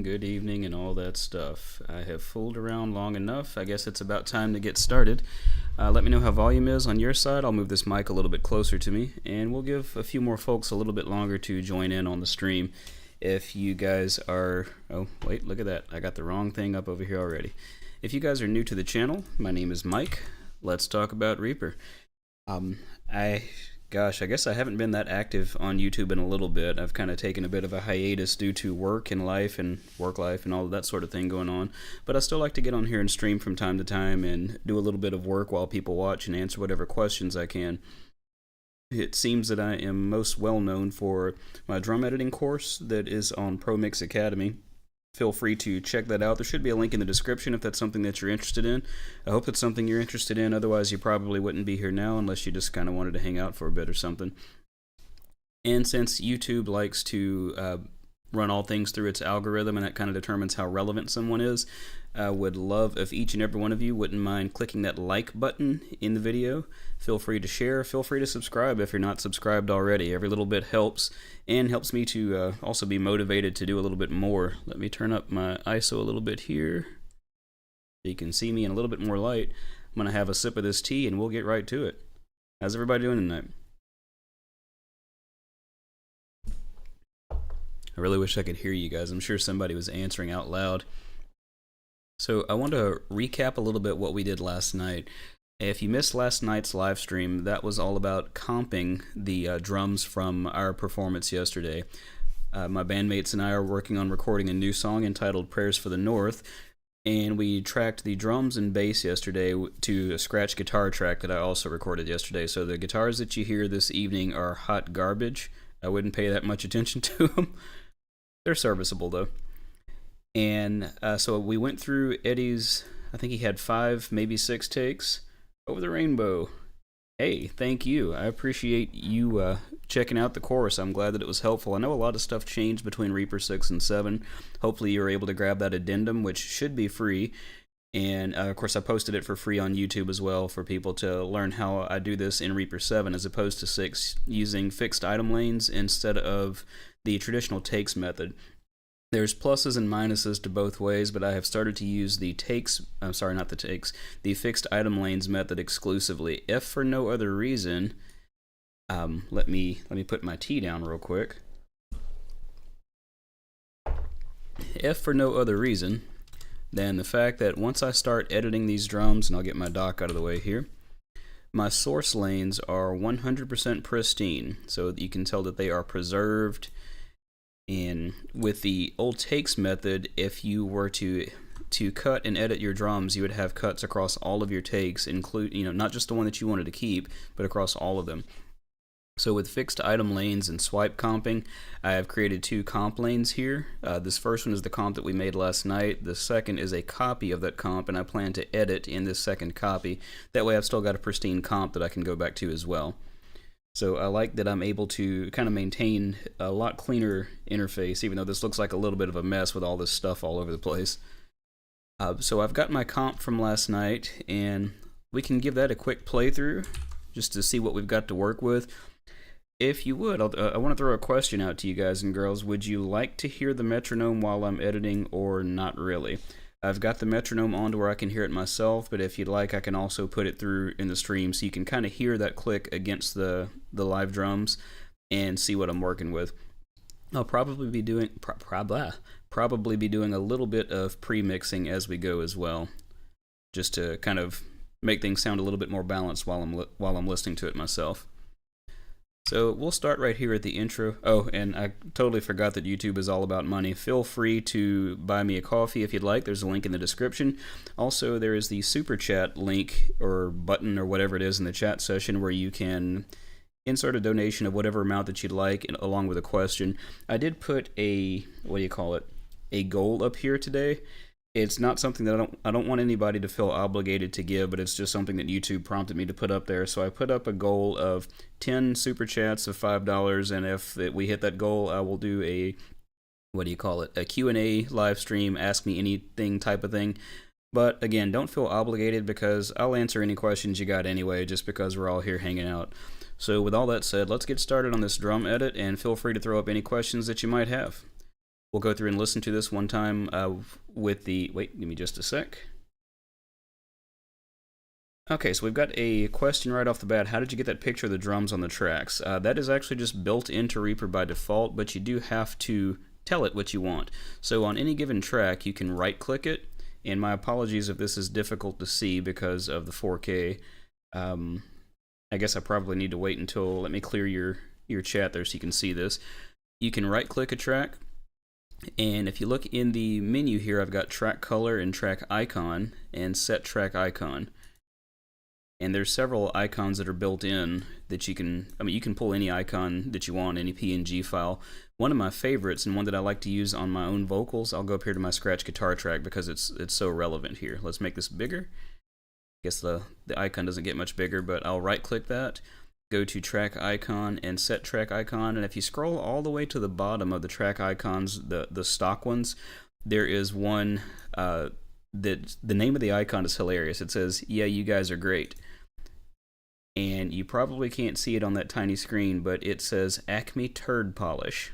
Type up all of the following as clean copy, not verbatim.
Good evening, and all that stuff. I have fooled around long enough. I guess it's about time to get started. Let me know how volume is on your side. I'll move this mic a little bit closer to me, and we'll give a few more folks a little bit longer to join in on the stream. If you guys are... Oh, wait, look at that. I got the wrong thing up over here already. If you guys are new to the channel, my name is Mike. Let's talk about Reaper. I guess I haven't been that active on YouTube in a little bit. I've kind of taken a bit of a hiatus due to work and life and work life and all of that sort of thing going on. But I still like to get on here and stream from time to time and do a little bit of work while people watch and answer whatever questions I can. It seems that I am most well known for my drum editing course that is on Pro Mix Academy. Feel free to check that out. There should be a link in the description if that's something that you're interested in. I hope it's something you're interested in, otherwise you probably wouldn't be here now unless you just kind of wanted to hang out for a bit or something. And since YouTube likes to run all things through its algorithm, and that kind of determines how relevant someone is, I would love if each and every one of you wouldn't mind clicking that like button in the video. Feel free to share, feel free to subscribe if you're not subscribed already. Every little bit helps, and helps me to also be motivated to do a little bit more. Let me turn up my ISO a little bit here so you can see me in a little bit more light. I'm going to have a sip of this tea and we'll get right to it. How's everybody doing tonight? I really wish I could hear you guys. I'm sure somebody was answering out loud. So I want to recap a little bit what we did last night. If you missed last night's live stream, that was all about comping the drums from our performance yesterday. My bandmates and I are working on recording a new song entitled Prayers for the North, and we tracked the drums and bass yesterday to a scratch guitar track that I also recorded yesterday. So the guitars that you hear this evening are hot garbage. I wouldn't pay that much attention to them. They're serviceable though. And so we went through Eddie's, I think he had 5, maybe 6 takes, Over the Rainbow. Hey, thank you. I appreciate you checking out the course. I'm glad that it was helpful. I know a lot of stuff changed between Reaper 6 and 7. Hopefully you were able to grab that addendum, which should be free. And of course I posted it for free on YouTube as well for people to learn how I do this in Reaper 7 as opposed to 6, using fixed item lanes instead of the traditional takes method. There's pluses and minuses to both ways, but I have started to use the the fixed item lanes method exclusively. If for no other reason, let me put my tea down real quick. If for no other reason than the fact that once I start editing these drums, and I'll get my dock out of the way here, my source lanes are 100% pristine, so you can tell that they are preserved. And with the old takes method, if you were to cut and edit your drums, you would have cuts across all of your takes, not just the one that you wanted to keep, but across all of them. So with fixed item lanes and swipe comping, I have created two comp lanes here. This first one is the comp that we made last night. The second is a copy of that comp, and I plan to edit in this second copy. That way I've still got a pristine comp that I can go back to as well. So I like that I'm able to kind of maintain a lot cleaner interface, even though this looks like a little bit of a mess with all this stuff all over the place. So I've got my comp from last night, and we can give that a quick playthrough just to see what we've got to work with. If you would, I want to throw a question out to you guys and girls. Would you like to hear the metronome while I'm editing, or not really? I've got the metronome on to where I can hear it myself, but if you'd like, I can also put it through in the stream so you can kind of hear that click against the live drums and see what I'm working with. I'll probably be doing a little bit of pre-mixing as we go as well, just to kind of make things sound a little bit more balanced while I'm listening to it myself. So we'll start right here at the intro. Oh, and I totally forgot that YouTube is all about money. Feel free to buy me a coffee if you'd like. There's a link in the description. Also, there is the super chat link or button or whatever it is in the chat session where you can insert a donation of whatever amount that you'd like, along with a question. I did put a goal up here today. It's not something that I don't want anybody to feel obligated to give, but it's just something that YouTube prompted me to put up there. So I put up a goal of 10 super chats of $5, and if we hit that goal, I will do a Q&A live stream, ask me anything type of thing. But again, don't feel obligated, because I'll answer any questions you got anyway, just because we're all here hanging out. So with all that said, let's get started on this drum edit, and feel free to throw up any questions that you might have. We'll go through and listen to this one time with the... Wait, give me just a sec. Okay, so we've got a question right off the bat. How did you get that picture of the drums on the tracks? That is actually just built into Reaper by default, but you do have to tell it what you want. So on any given track, you can right-click it, and my apologies if this is difficult to see because of the 4K. I guess I probably need to wait until... Let me clear your chat there so you can see this. You can right-click a track, and if you look in the menu here, I've got track color and track icon and set track icon. And there's several icons that are built in that you can pull any icon that you want, any PNG file. One of my favorites, and one that I like to use on my own vocals, I'll go up here to my scratch guitar track because it's so relevant here. Let's make this bigger. I guess the icon doesn't get much bigger, but I'll right click that, go to track icon and set track icon, and if you scroll all the way to the bottom of the track icons, the stock ones, there is one that the name of the icon is hilarious. It says, "Yeah, you guys are great." And you probably can't see it on that tiny screen, but it says Acme Turd Polish.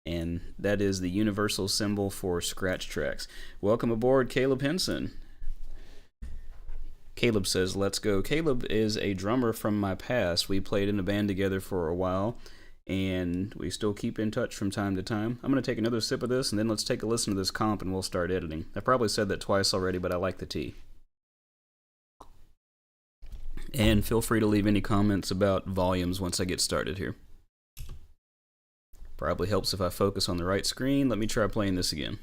And that is the universal symbol for scratch tracks. Welcome aboard, Caleb Henson. Caleb says, let's go. Caleb is a drummer from my past. We played in a band together for a while, and we still keep in touch from time to time. I'm going to take another sip of this, and then let's take a listen to this comp, and we'll start editing. I probably said that twice already, but I like the tea. And feel free to leave any comments about volumes once I get started here. Probably helps if I focus on the right screen. Let me try playing this again.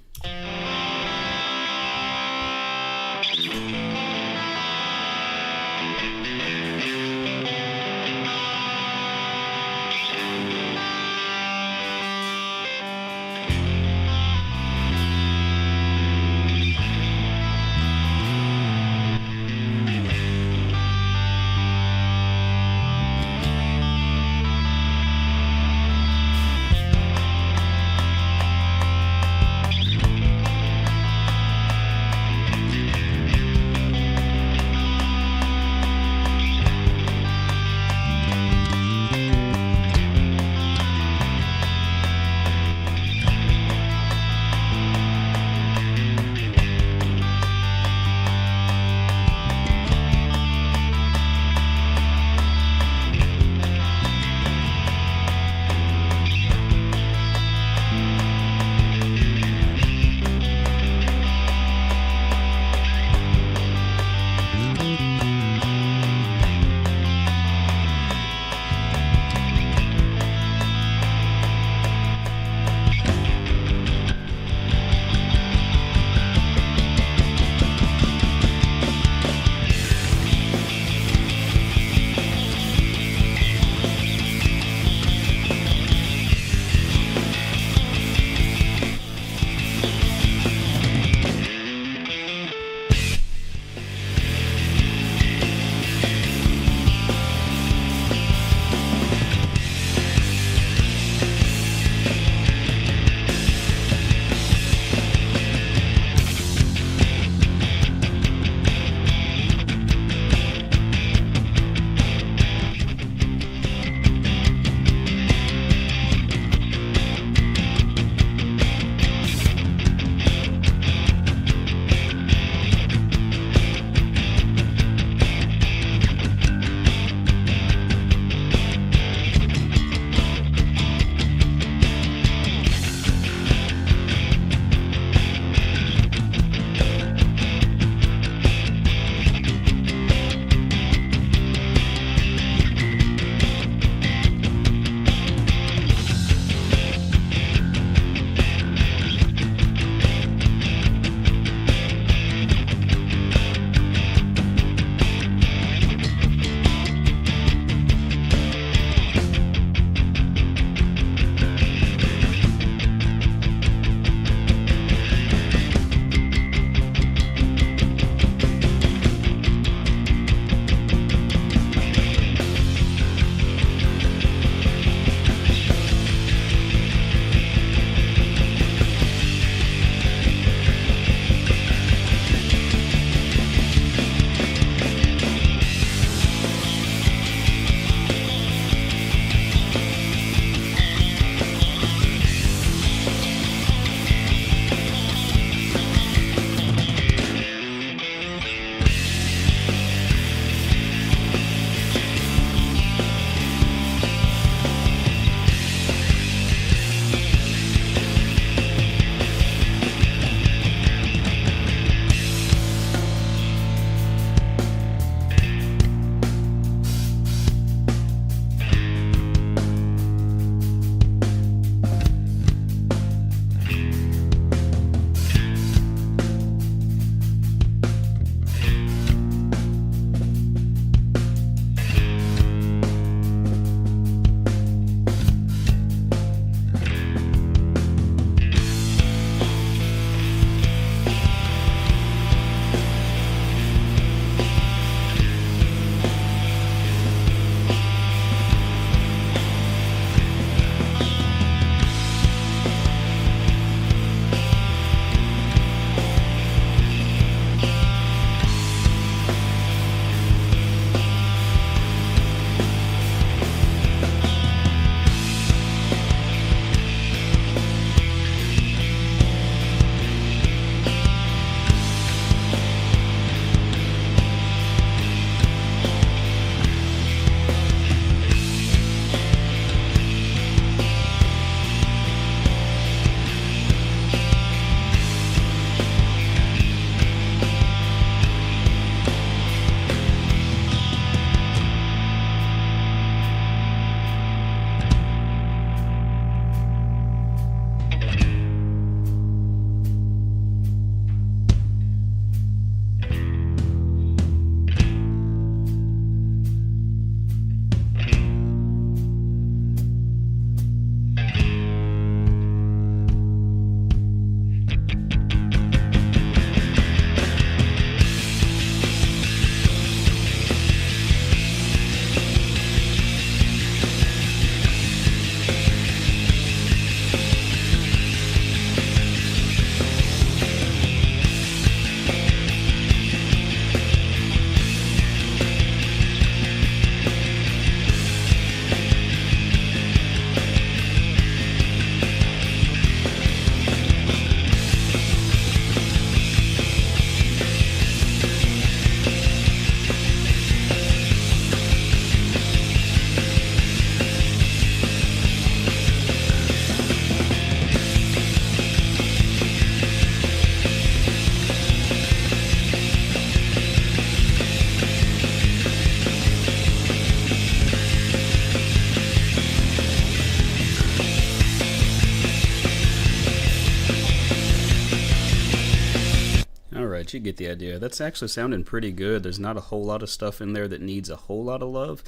But you get the idea. That's actually sounding pretty good. There's not a whole lot of stuff in there that needs a whole lot of love.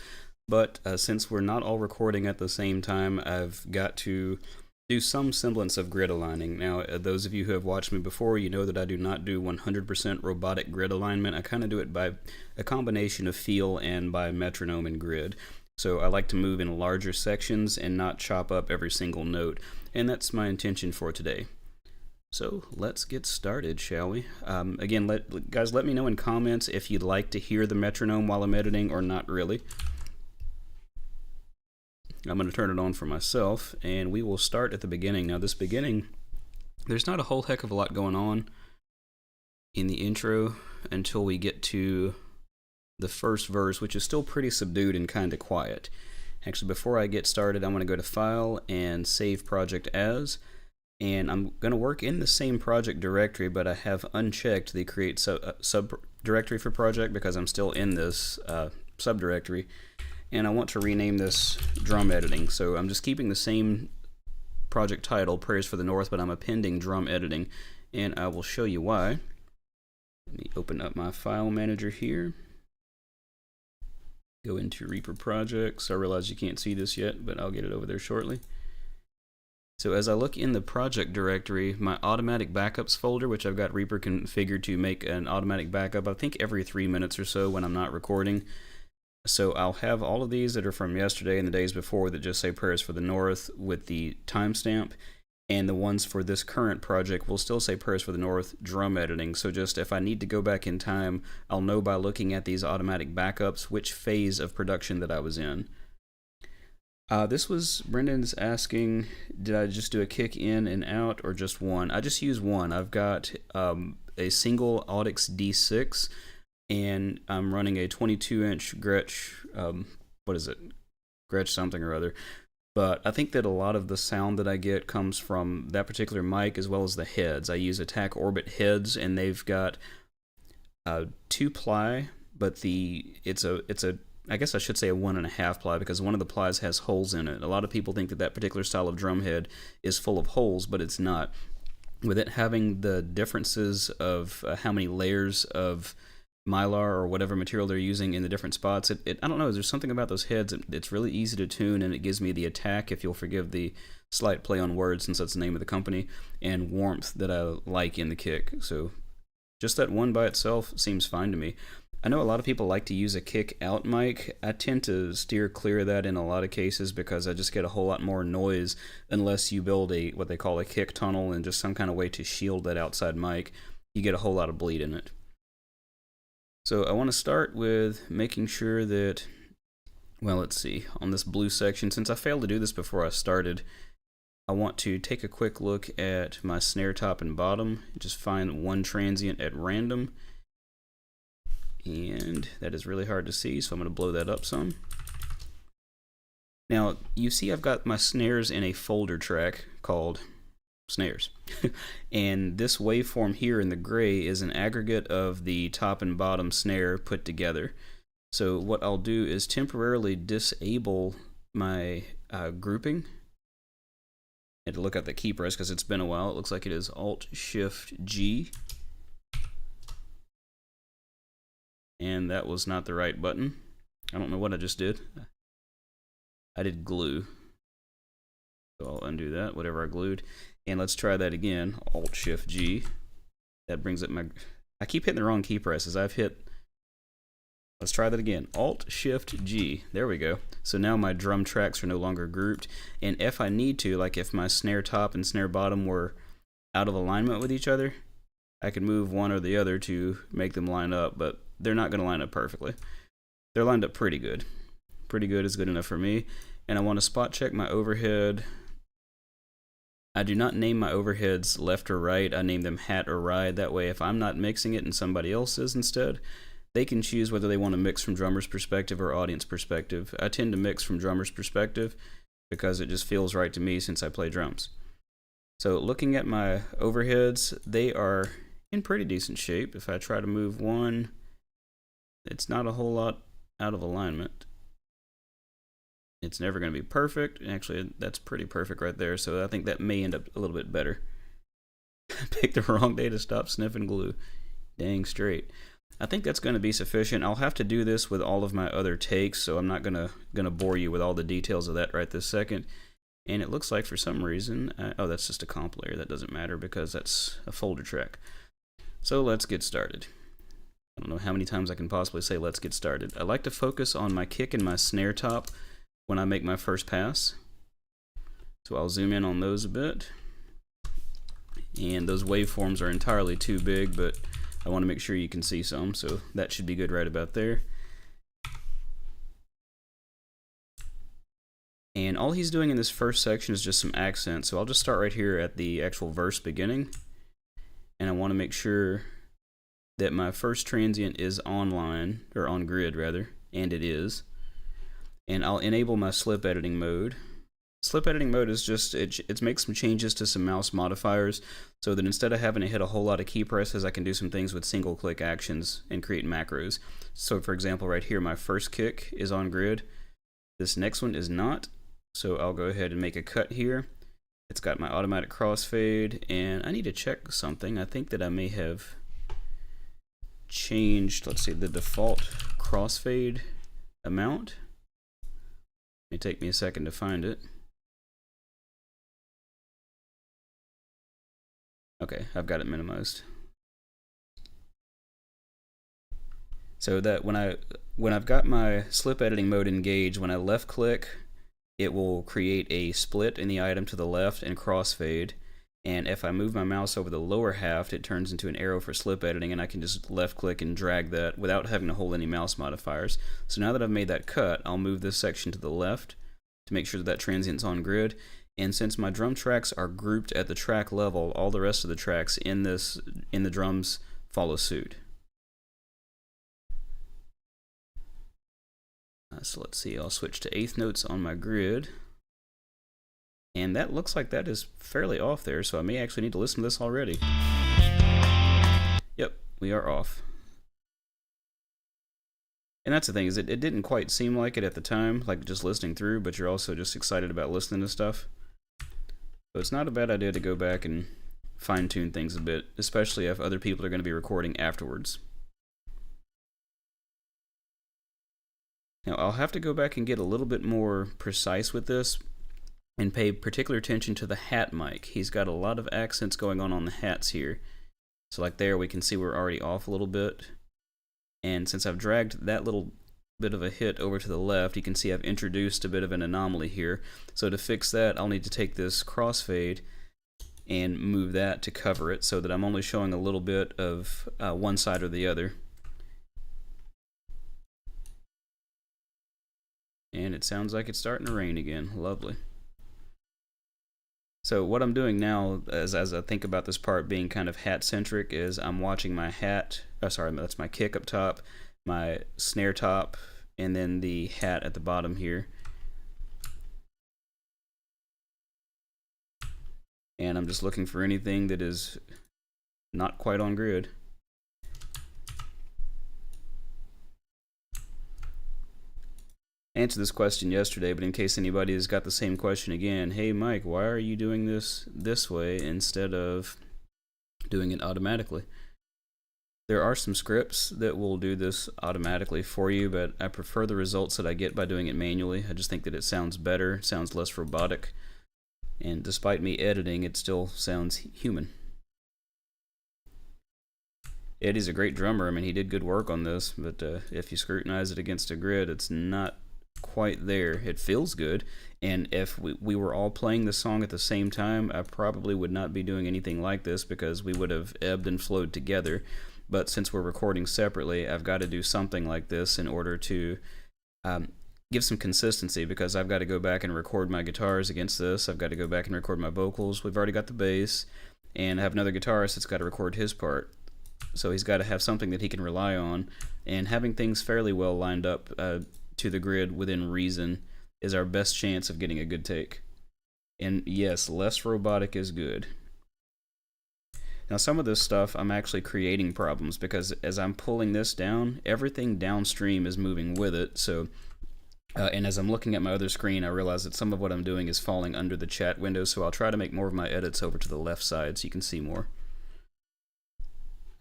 But since we're not all recording at the same time, I've got to do some semblance of grid aligning. Now, those of you who have watched me before, you know that I do not do 100% robotic grid alignment. I kind of do it by a combination of feel and by metronome and grid. So I like to move in larger sections and not chop up every single note. And that's my intention for today. So let's get started, shall we? Again, guys, let me know in comments if you'd like to hear the metronome while I'm editing or not really. I'm going to turn it on for myself, and we will start at the beginning. Now, this beginning, there's not a whole heck of a lot going on in the intro until we get to the first verse, which is still pretty subdued and kind of quiet. Actually, before I get started, I'm going to go to File and Save Project As. And I'm going to work in the same project directory, but I have unchecked the create subdirectory for project because I'm still in this subdirectory. And I want to rename this drum editing. So I'm just keeping the same project title, Prayers for the North, but I'm appending drum editing. And I will show you why. Let me open up my file manager here. Go into Reaper projects. I realize you can't see this yet, but I'll get it over there shortly. So as I look in the project directory, my automatic backups folder, which I've got Reaper configured to make an automatic backup, I think every 3 minutes or so when I'm not recording. So I'll have all of these that are from yesterday and the days before that just say Prayers for the North with the timestamp, and the ones for this current project will still say Prayers for the North drum editing. So just if I need to go back in time, I'll know by looking at these automatic backups which phase of production that I was in. This was, Brendan's asking, did I just do a kick in and out or just one? I just use one. I've got a single Audix D6, and I'm running a 22-inch Gretsch, what is it? Gretsch something or other. But I think that a lot of the sound that I get comes from that particular mic as well as the heads. I use Attack Orbit heads, and they've got 2-ply, but it's a I guess I should say a 1.5 ply because one of the plies has holes in it. A lot of people think that that particular style of drum head is full of holes, but it's not. With it having the differences of how many layers of mylar or whatever material they're using in the different spots, I don't know, there's something about those heads, it's really easy to tune, and it gives me the attack, if you'll forgive the slight play on words since that's the name of the company, and warmth that I like in the kick. So just that one by itself seems fine to me. I know a lot of people like to use a kick out mic. I tend to steer clear of that in a lot of cases because I just get a whole lot more noise unless you build what they call a kick tunnel and just some kind of way to shield that outside mic. You get a whole lot of bleed in it. So I want to start with making sure that, well, let's see, on this blue section, since I failed to do this before I started, I want to take a quick look at my snare top and bottom, just find one transient at random. And that is really hard to see, so I'm going to blow that up some. Now, you see I've got my snares in a folder track called snares. And this waveform here in the gray is an aggregate of the top and bottom snare put together. So what I'll do is temporarily disable my grouping. And to look at the key press because it's been a while, it looks like it is Alt-Shift-G. And that was not the right button. I don't know what I just did. I did glue. So I'll undo that, whatever I glued. And let's try that again, Alt-Shift-G. That brings up my... I keep hitting the wrong key presses. Let's try that again, Alt-Shift-G. There we go. So now my drum tracks are no longer grouped. And if I need to, like if my snare top and snare bottom were out of alignment with each other, I could move one or the other to make them line up, but they're not going to line up perfectly. They're lined up pretty good. Pretty good is good enough for me. And I want to spot check my overhead. I do not name my overheads left or right. I name them hat or ride. That way, if I'm not mixing it and somebody else is instead, they can choose whether they want to mix from drummer's perspective or audience perspective. I tend to mix from drummer's perspective because it just feels right to me since I play drums. So looking at my overheads, they are in pretty decent shape. If I try to move one, it's not a whole lot out of alignment. It's never going to be perfect. Actually, that's pretty perfect right there, so I think that may end up a little bit better. I picked the wrong day to stop sniffing glue. dang straight. I think that's going to be sufficient. I'll have to do this with all of my other takes, so I'm not gonna bore you with all the details of that right this second. And it looks like for some reason, oh, that's just a comp layer. That doesn't matter because that's a folder track. So let's get started. I don't know how many times I can possibly say let's get started. I like to focus on my kick and my snare top when I make my first pass. So I'll zoom in on those a bit. And those waveforms are entirely too big, but I want to make sure you can see some, so that should be good right about there. And all he's doing in this first section is just some accent, so I'll just start right here at the actual verse beginning. And I want to make sure that my first transient is online, or on grid rather, and it is. And I'll enable my slip editing mode. Slip editing mode is just, it makes some changes to some mouse modifiers so that instead of having to hit a whole lot of key presses, I can do some things with single click actions and create macros. So for example, right here, my first kick is on grid. This next one is not. So I'll go ahead and make a cut here. It's got my automatic crossfade, and I need to check something. I think that I may have changed, let's see, the default crossfade amount. It may take me a second to find it. Okay, I've got it minimized. So that when I've got my slip editing mode engaged, when I left click, it will create a split in the item to the left and crossfade. And if I move my mouse over the lower half, it turns into an arrow for slip editing, and I can just left click and drag that without having to hold any mouse modifiers. So now that I've made that cut, I'll move this section to the left to make sure that transient's on grid. And since my drum tracks are grouped at the track level, all the rest of the tracks in the drums follow suit. So let's see, I'll switch to eighth notes on my grid. And that looks like that is fairly off there, so I may actually need to listen to this already. Yep, we are off. And that's the thing, is it didn't quite seem like it at the time, like just listening through, but you're also just excited about listening to stuff. So it's not a bad idea to go back and fine-tune things a bit, especially if other people are going to be recording afterwards. Now I'll have to go back and get a little bit more precise with this and pay particular attention to the hat mic. He's got a lot of accents going on the hats here. So like there we can see we're already off a little bit. And since I've dragged that little bit of a hit over to the left, you can see I've introduced a bit of an anomaly here. So to fix that, I'll need to take this crossfade and move that to cover it so that I'm only showing a little bit of one side or the other. And it sounds like it's starting to rain again. Lovely. So what I'm doing now, as I think about this part being kind of hat-centric, is I'm watching my hat, that's my kick up top, my snare top, and then the hat at the bottom here. And I'm just looking for anything that is not quite on grid. I answered this question yesterday, but in case anybody has got the same question again, hey Mike, why are you doing this way instead of doing it automatically? There are some scripts that will do this automatically for you, but I prefer the results that I get by doing it manually. I just think that it sounds better, it sounds less robotic, and despite me editing, it still sounds human. Eddie's a great drummer. I mean, he did good work on this, but if you scrutinize it against a grid, it's not quite there. It feels good, and if we were all playing the song at the same time, I probably would not be doing anything like this because we would have ebbed and flowed together. But since we're recording separately, I've got to do something like this in order to give some consistency, because I've got to go back and record my guitars against this. I've got to go back and record my vocals. We've already got the bass, and I have another guitarist that's got to record his part. So he's got to have something that he can rely on, and having things fairly well lined up to the grid within reason is our best chance of getting a good take. And yes, less robotic is good. Now some of this stuff I'm actually creating problems, because as I'm pulling this down, everything downstream is moving with it. So and as I'm looking at my other screen, I realize that some of what I'm doing is falling under the chat window, so I'll try to make more of my edits over to the left side so you can see more.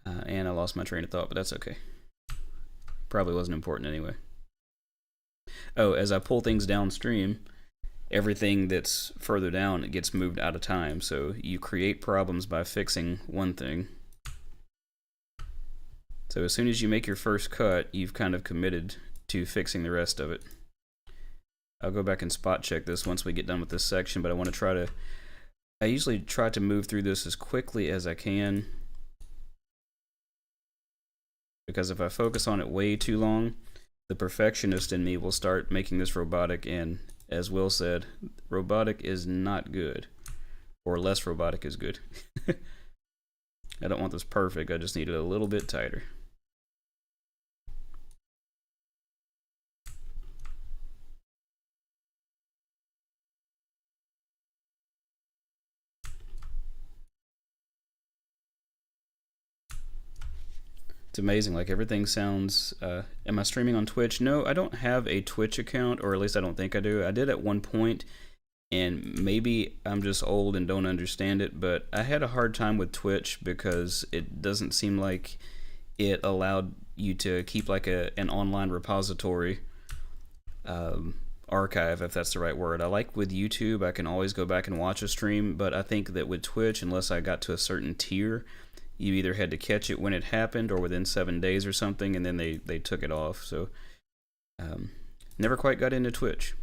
And I'll lost my train of thought, but that's okay. Probably wasn't important anyway. Oh, as I pull things downstream, everything that's further down, it gets moved out of time. So you create problems by fixing one thing. So as soon as you make your first cut, you've kind of committed to fixing the rest of it. I'll go back and spot check this once we get done with this section, but I want to try to... I usually try to move through this as quickly as I can, because if I focus on it way too long, the perfectionist in me will start making this robotic, and as Will said, robotic is not good, or less robotic is good. I don't want this perfect, I just need it a little bit tighter. It's amazing, like everything sounds... am I streaming on Twitch? No, I don't have a Twitch account, or at least I don't think I do. I did at one point, and maybe I'm just old and don't understand it, but I had a hard time with Twitch because it doesn't seem like it allowed you to keep like an online repository archive, if that's the right word. I like with YouTube, I can always go back and watch a stream, but I think that with Twitch, unless I got to a certain tier, you either had to catch it when it happened or within 7 days or something, and then they took it off. So never quite got into Twitch.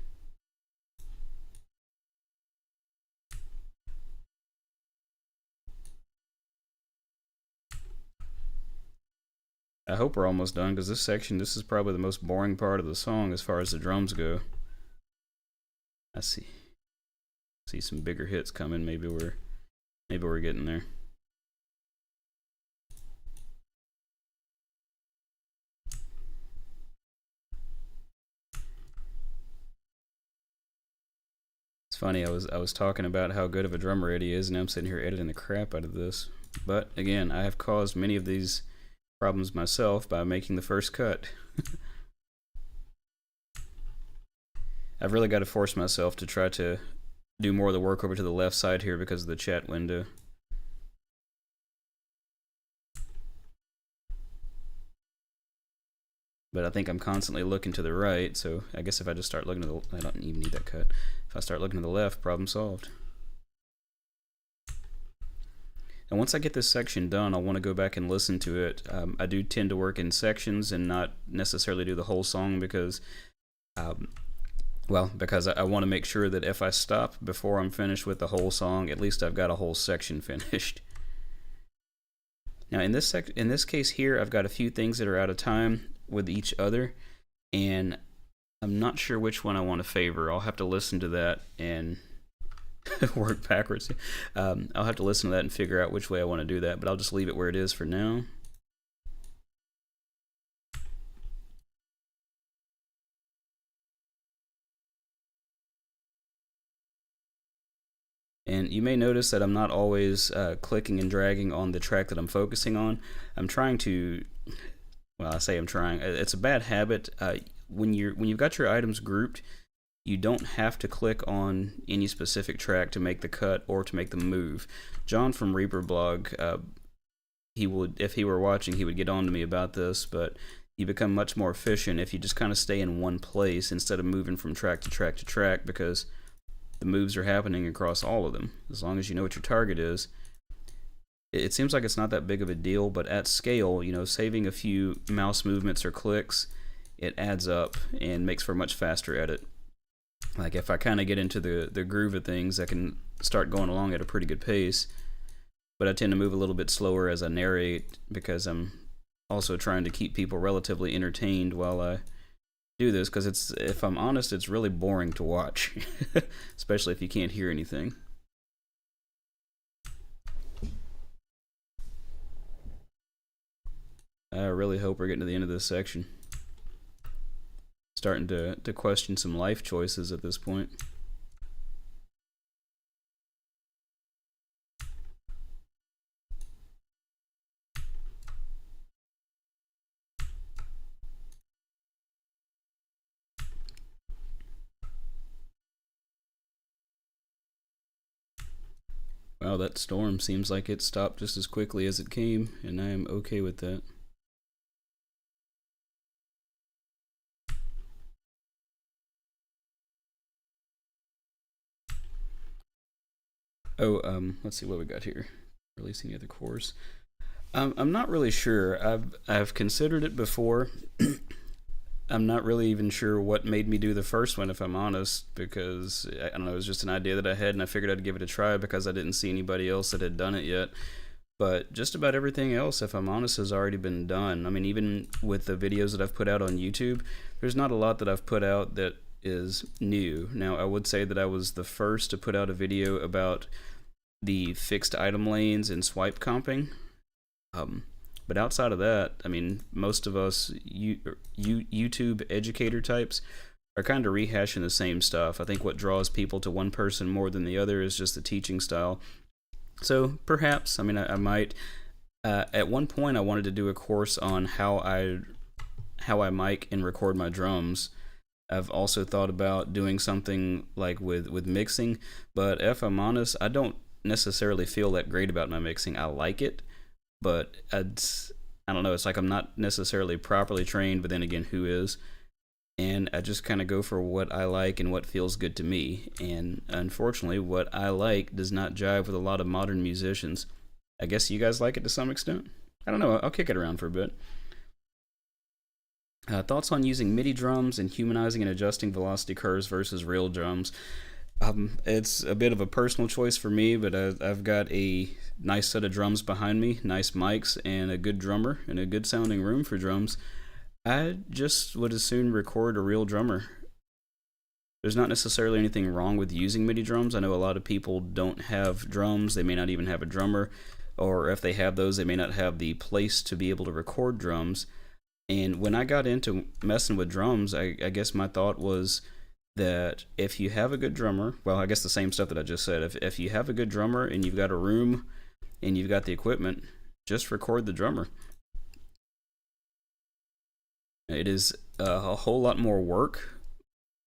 I hope we're almost done, because this section, this is probably the most boring part of the song as far as the drums go. I see some bigger hits coming. Maybe we're getting there. It's funny, I was talking about how good of a drummer Eddie is, and I'm sitting here editing the crap out of this. But again, I have caused many of these problems myself by making the first cut. I've really got to force myself to try to do more of the work over to the left side here because of the chat window. But I think I'm constantly looking to the right, so I guess if I just start looking to the... I don't even need that cut. If I start looking to the left, problem solved. And once I get this section done, I'll want to go back and listen to it. I do tend to work in sections and not necessarily do the whole song because, because I want to make sure that if I stop before I'm finished with the whole song, at least I've got a whole section finished. Now in this case here, I've got a few things that are out of time with each other, and I'm not sure which one I want to favor. I'll have to listen to that and work backwards. I'll have to listen to that and figure out which way I want to do that, but I'll just leave it where it is for now. And you may notice that I'm not always clicking and dragging on the track that I'm focusing on. I'm trying to... Well, I say I'm trying. It's a bad habit. When you've got your items grouped, you don't have to click on any specific track to make the cut or to make the move. John from Reaper Blog, he would, if he were watching, he would get on to me about this, but you become much more efficient if you just kind of stay in one place instead of moving from track to track to track, because the moves are happening across all of them. As long as you know what your target is. It seems like it's not that big of a deal, but at scale, you know, saving a few mouse movements or clicks, it adds up and makes for a much faster edit. Like if I kind of get into the groove of things, I can start going along at a pretty good pace, but I tend to move a little bit slower as I narrate because I'm also trying to keep people relatively entertained while I do this, because it's, if I'm honest, it's really boring to watch, especially if you can't hear anything. I really hope we're getting to the end of this section. Starting to question some life choices at this point. Wow, that storm seems like it stopped just as quickly as it came, and I am okay with that. Oh, let's see what we got here. Release any other cores? I'm not really sure. I've considered it before. I'm not really even sure what made me do the first one, if I'm honest, because I don't know. It was just an idea that I had, and I figured I'd give it a try because I didn't see anybody else that had done it yet. But just about everything else, if I'm honest, has already been done. I mean, even with the videos that I've put out on YouTube, there's not a lot that I've put out that is new. Now, I would say that I was the first to put out a video about the fixed item lanes and swipe comping. Um, but outside of that, I mean, most of us YouTube educator types are kind of rehashing the same stuff. I think what draws people to one person more than the other is just the teaching style. So perhaps, I mean, I might. At one point, I wanted to do a course on how I mic and record my drums. I've also thought about doing something like with mixing, but if I'm honest, I don't necessarily feel that great about my mixing. I like it, but I don't know. It's like I'm not necessarily properly trained, but then again, who is? And I just kind of go for what I like and what feels good to me. And unfortunately, what I like does not jive with a lot of modern musicians. I guess you guys like it to some extent. I don't know. I'll kick it around for a bit. Thoughts on using MIDI drums and humanizing and adjusting velocity curves versus real drums? It's a bit of a personal choice for me, but I've got a nice set of drums behind me, nice mics, and a good drummer, and a good sounding room for drums. I just would as soon record a real drummer. There's not necessarily anything wrong with using MIDI drums. I know a lot of people don't have drums, they may not even have a drummer, or if they have those, they may not have the place to be able to record drums. And when I got into messing with drums, I guess my thought was that if you have a good drummer, well, I guess the same stuff that I just said, if you have a good drummer and you've got a room and you've got the equipment, just record the drummer. It is a whole lot more work,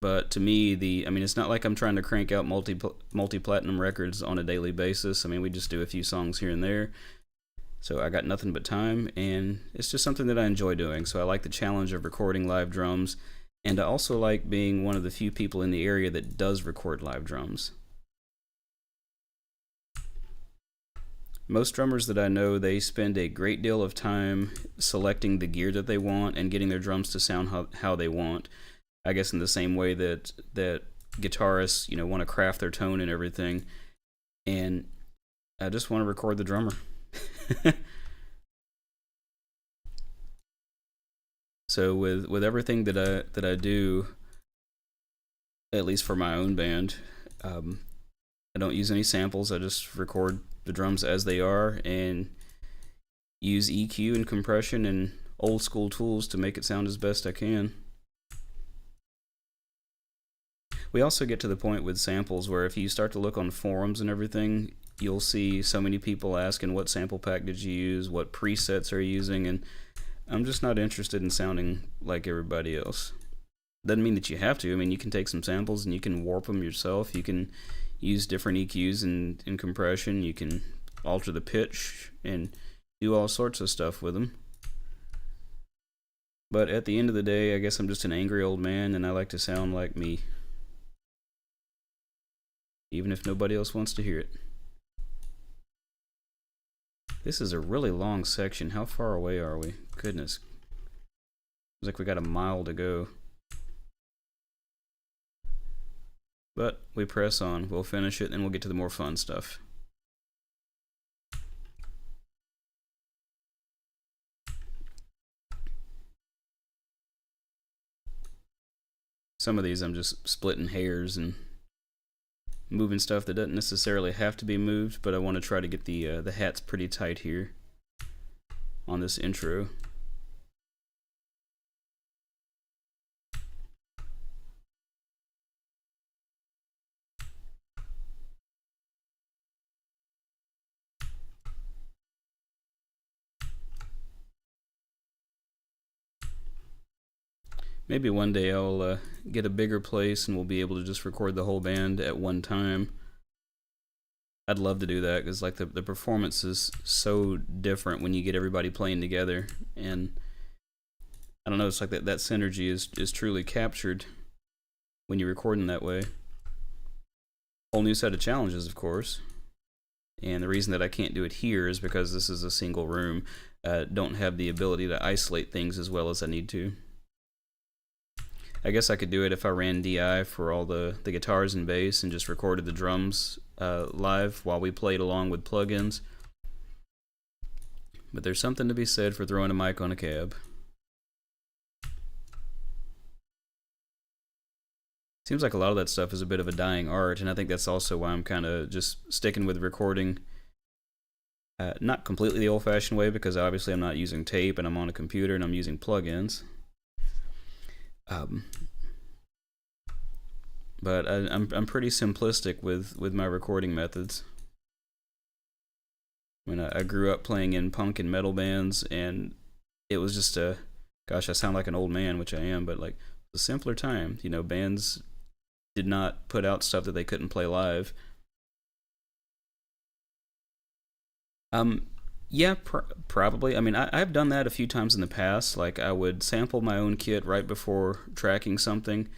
but to me, I mean, it's not like I'm trying to crank out multi platinum records on a daily basis. I mean, we just do a few songs here and there. So I got nothing but time, and it's just something that I enjoy doing. So I like the challenge of recording live drums, and I also like being one of the few people in the area that does record live drums. Most drummers that I know, they spend a great deal of time selecting the gear that they want and getting their drums to sound how they want. I guess in the same way that guitarists, want to craft their tone and everything. And I just want to record the drummer. So with everything that I do, at least for my own band, I don't use any samples. I just record the drums as they are and use EQ and compression and old school tools to make it sound as best I can. We also get to the point with samples where if you start to look on forums and everything, you'll see so many people asking what sample pack did you use, what presets are you using, and I'm just not interested in sounding like everybody else. Doesn't mean that you have to. I mean, you can take some samples and you can warp them yourself. You can use different EQs and compression. You can alter the pitch and do all sorts of stuff with them. But at the end of the day, I guess I'm just an angry old man and I like to sound like me. Even if nobody else wants to hear it. This is a really long section. How far away are we? Goodness. Looks like we got a mile to go. But we press on. We'll finish it and we'll get to the more fun stuff. Some of these I'm just splitting hairs and moving stuff that doesn't necessarily have to be moved, but I want to try to get the hats pretty tight here on this intro. Maybe one day I'll get a bigger place and we'll be able to just record the whole band at one time. I'd love to do that because like the performance is so different when you get everybody playing together, and I don't know, it's like that synergy is truly captured when you're recording that way. Whole new set of challenges, of course. And the reason that I can't do it here is because this is a single room. Don't have the ability to isolate things as well as I need to. I guess I could do it if I ran DI for all the guitars and bass and just recorded the drums live while we played along with plugins. But there's something to be said for throwing a mic on a cab. Seems like a lot of that stuff is a bit of a dying art, and I think that's also why I'm kind of just sticking with recording. Not completely the old-fashioned way, because obviously I'm not using tape and I'm on a computer and I'm using plugins. But I'm pretty simplistic with my recording methods. When I grew up playing in punk and metal bands, and it was just gosh, I sound like an old man, which I am, but like a simpler time. You know, bands did not put out stuff that they couldn't play live. Yeah, probably. I mean, I've done that a few times in the past. Like, I would sample my own kit right before tracking something,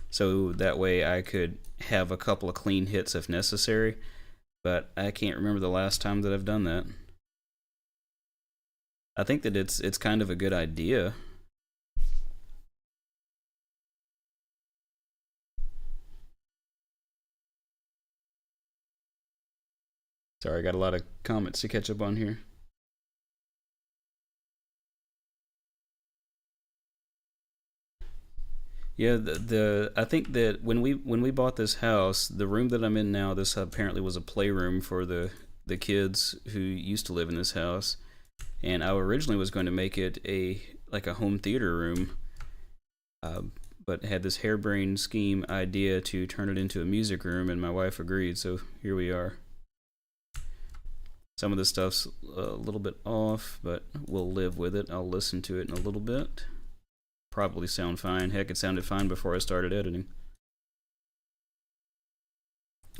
so that way I could have a couple of clean hits if necessary. But I can't remember the last time that I've done that. I think that it's kind of a good idea. Sorry, I got a lot of comments to catch up on here. Yeah, I think that when we bought this house, the room that I'm in now, this apparently was a playroom for the kids who used to live in this house, and I originally was going to make it like a home theater room, but had this harebrained scheme idea to turn it into a music room, and my wife agreed, so here we are. Some of this stuff's a little bit off, but we'll live with it. I'll listen to it in a little bit. Probably sound fine. Heck, it sounded fine before I started editing.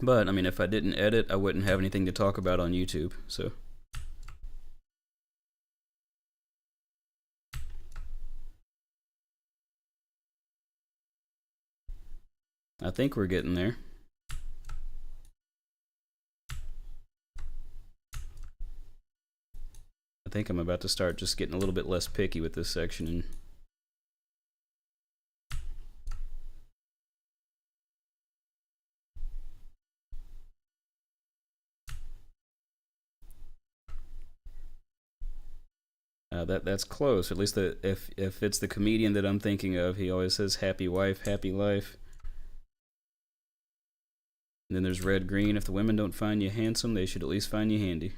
But, I mean, if I didn't edit, I wouldn't have anything to talk about on YouTube, so. I think we're getting there. I think I'm about to start just getting a little bit less picky with this section and that's close. At least if it's the comedian that I'm thinking of, he always says happy wife, happy life. And then there's red green. If the women don't find you handsome, they should at least find you handy.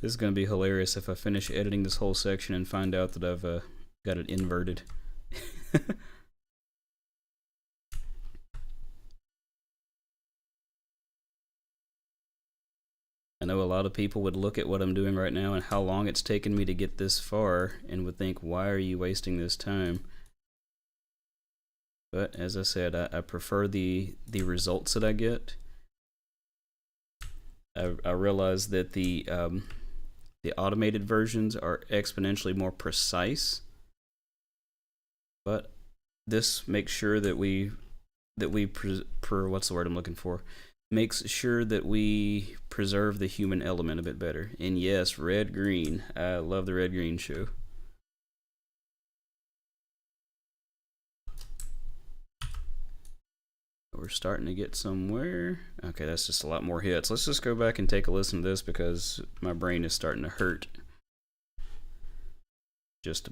This is going to be hilarious if I finish editing this whole section and find out that I've got it inverted. I know a lot of people would look at what I'm doing right now and how long it's taken me to get this far and would think, why are you wasting this time? But as I said, I prefer the results that I get. I realize that the automated versions are exponentially more precise, but this makes sure that what's the word I'm looking for? Makes sure that we preserve the human element a bit better. And yes, red green. I love the red green show. We're starting to get somewhere. Okay, that's just a lot more hits. Let's just go back and take a listen to this because my brain is starting to hurt. Just a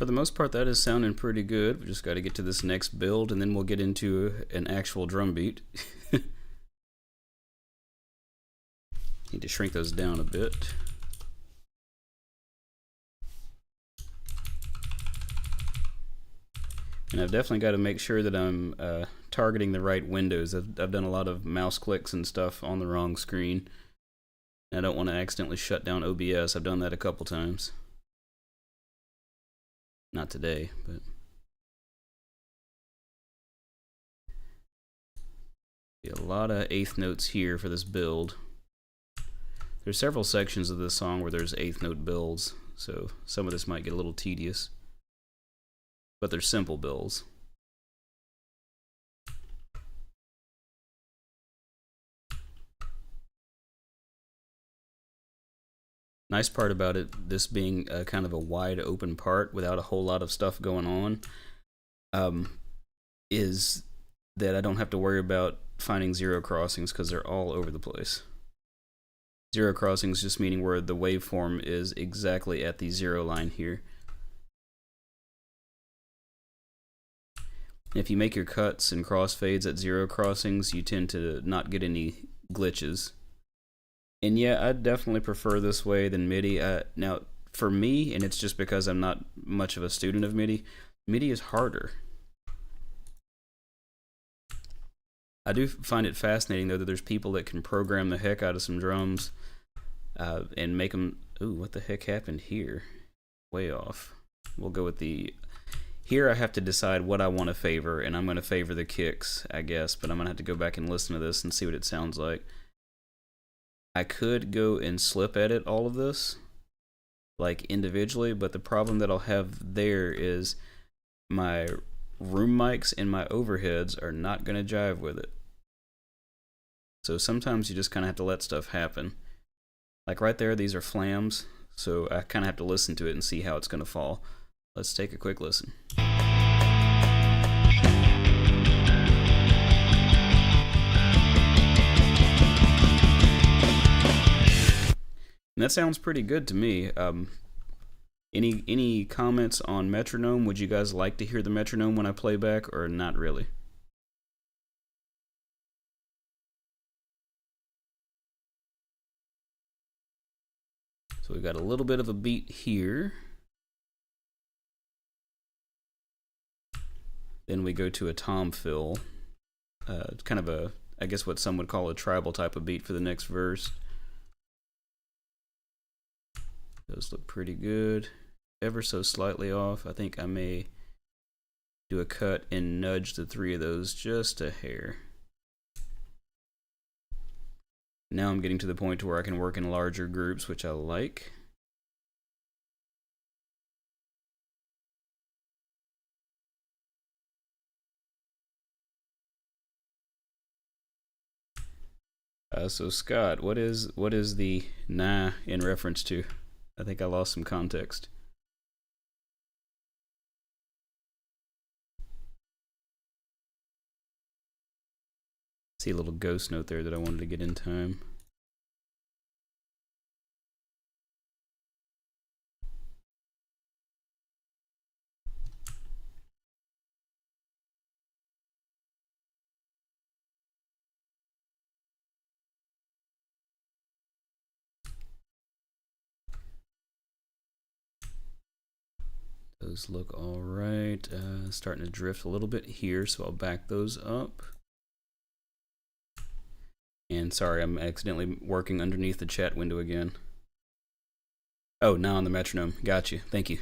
for the most part, that is sounding pretty good. We just got to get to this next build, and then we'll get into an actual drum beat. Need to shrink those down a bit. And I've definitely got to make sure that I'm targeting the right windows. I've done a lot of mouse clicks and stuff on the wrong screen. I don't want to accidentally shut down OBS. I've done that a couple times. Not today, but... a lot of eighth notes here for this build. There's several sections of this song where there's eighth note builds, so some of this might get a little tedious. But they're simple builds. Nice part about it, this being kind of a wide open part without a whole lot of stuff going on, is that I don't have to worry about finding zero crossings because they're all over the place. Zero crossings just meaning where the waveform is exactly at the zero line here. If you make your cuts and crossfades at zero crossings, you tend to not get any glitches. And yeah, I definitely prefer this way than MIDI. Now, for me, and it's just because I'm not much of a student of MIDI, MIDI is harder. I do find it fascinating, though, that there's people that can program the heck out of some drums and make them... Ooh, what the heck happened here? Way off. We'll go with the... Here I have to decide what I want to favor, and I'm going to favor the kicks, I guess, but I'm going to have to go back and listen to this and see what it sounds like. I could go and slip edit all of this, like individually, but the problem that I'll have there is my room mics and my overheads are not going to jive with it. So sometimes you just kind of have to let stuff happen. Like right there, these are flams, so I kind of have to listen to it and see how it's going to fall. Let's take a quick listen. And that sounds pretty good to me. Any comments on metronome? Would you guys like to hear the metronome when I play back, or not really? So we've got a little bit of a beat here. Then we go to a tom fill. Kind of a, I guess what some would call a tribal type of beat for the next verse. Those look pretty good. Ever so slightly off. I think I may do a cut and nudge the three of those just a hair. Now I'm getting to the point where I can work in larger groups, which I like. So Scott, what is the nah in reference to? I think I lost some context. See a little ghost note there that I wanted to get in time. Those look all right. Starting to drift a little bit here, so I'll back those up. And sorry, I'm accidentally working underneath the chat window again. Oh, now on the metronome. Got you. Thank you.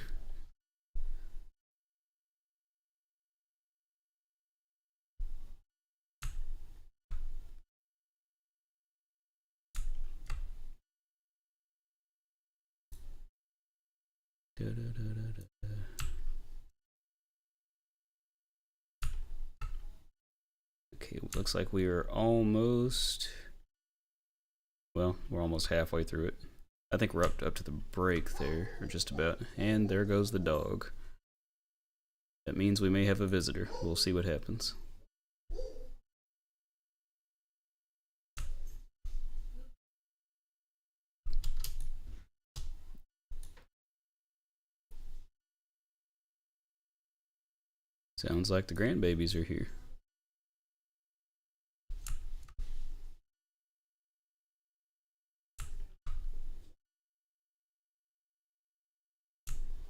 Okay, looks like we are almost... Well, we're almost halfway through it. I think we're up to the break there, or just about. And there goes the dog. That means we may have a visitor. We'll see what happens. Sounds like the grandbabies are here.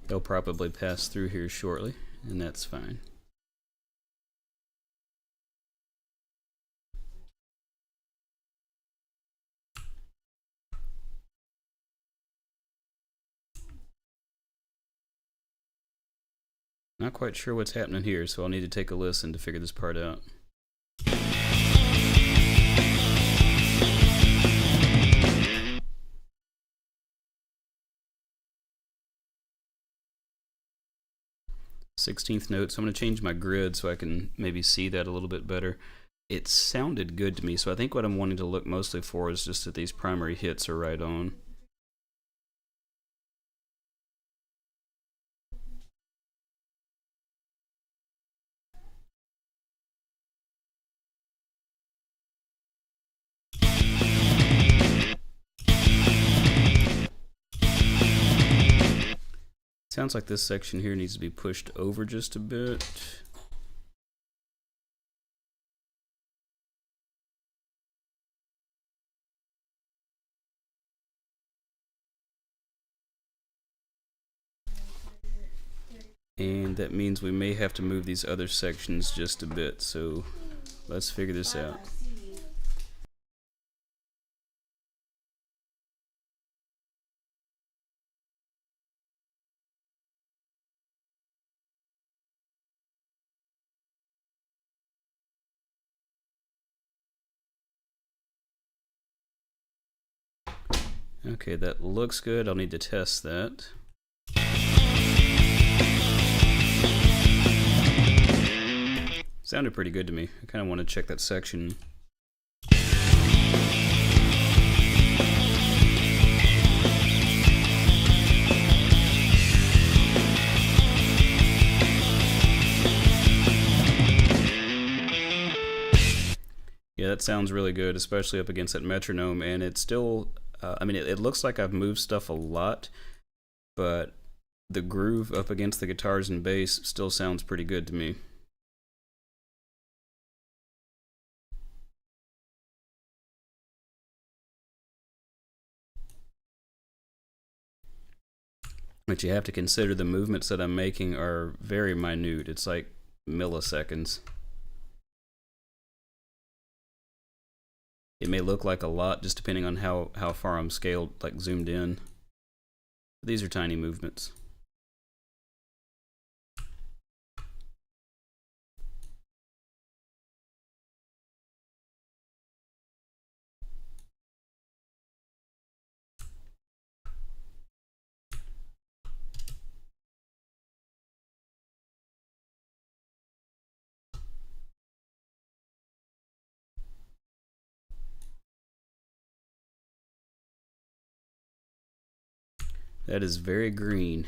They'll probably pass through here shortly, and that's fine. Not quite sure what's happening here, so I'll need to take a listen to figure this part out. Sixteenth note, so I'm going to change my grid so I can maybe see that a little bit better. It sounded good to me, so I think what I'm wanting to look mostly for is just that these primary hits are right on. Sounds like this section here needs to be pushed over just a bit. And that means we may have to move these other sections just a bit, so let's figure this out. Okay, that looks good. I'll need to test that. Sounded pretty good to me. I kind of want to check that section. Yeah, that sounds really good, especially up against that metronome, and it's still, I mean, it looks like I've moved stuff a lot, but the groove up against the guitars and bass still sounds pretty good to me. But you have to consider the movements that I'm making are very minute. It's like milliseconds. It may look like a lot just depending on how far I'm scaled, like zoomed in. These are tiny movements. That is very green.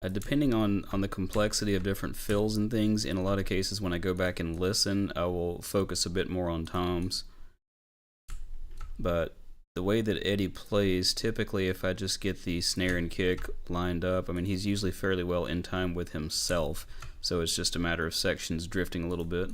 Depending on the complexity of different fills and things, in a lot of cases when I go back and listen, I will focus a bit more on toms. But the way that Eddie plays, typically if I just get the snare and kick lined up, I mean, he's usually fairly well in time with himself, so it's just a matter of sections drifting a little bit.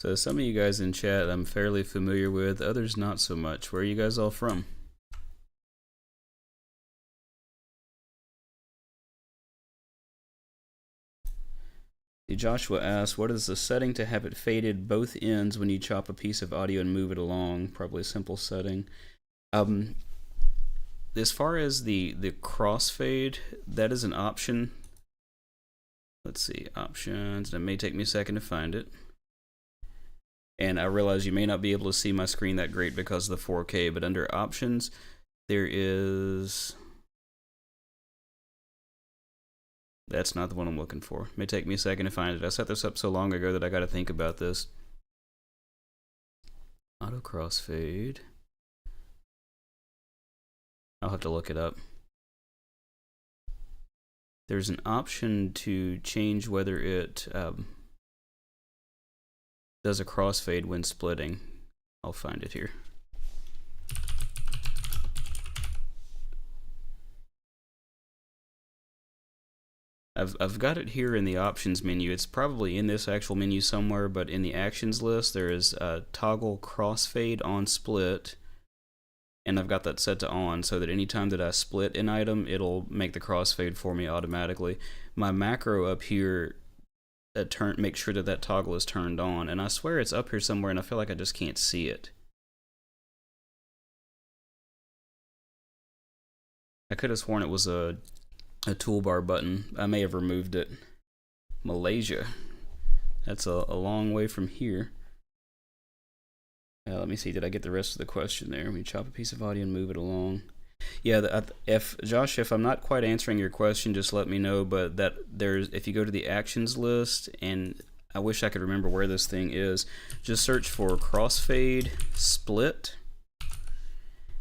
So some of you guys in chat I'm fairly familiar with, others not so much. Where are you guys all from? Joshua asks, what is the setting to have it faded both ends when you chop a piece of audio and move it along? Probably a simple setting. As far as the crossfade, that is an option. Let's see, options. It may take me a second to find it. And I realize you may not be able to see my screen that great because of the 4K, but under options, there is... That's not the one I'm looking for. It may take me a second to find it. I set this up so long ago that I gotta think about this. Auto crossfade. I'll have to look it up. There's an option to change whether it does a crossfade when splitting. I'll find it here. I've got it here in the options menu. It's probably in this actual menu somewhere, but in the actions list there is a toggle crossfade on split, and I've got that set to on so that anytime that I split an item, it'll make the crossfade for me automatically. My macro up here make sure that that toggle is turned on, and I swear it's up here somewhere, and I feel like I just can't see it. I could have sworn it was a toolbar button. I may have removed it. Malaysia. That's a long way from here. Let me see, did I get the rest of the question there? Let me chop a piece of audio and move it along. Yeah, Josh, if I'm not quite answering your question, just let me know. But if you go to the actions list, and I wish I could remember where this thing is, just search for crossfade split,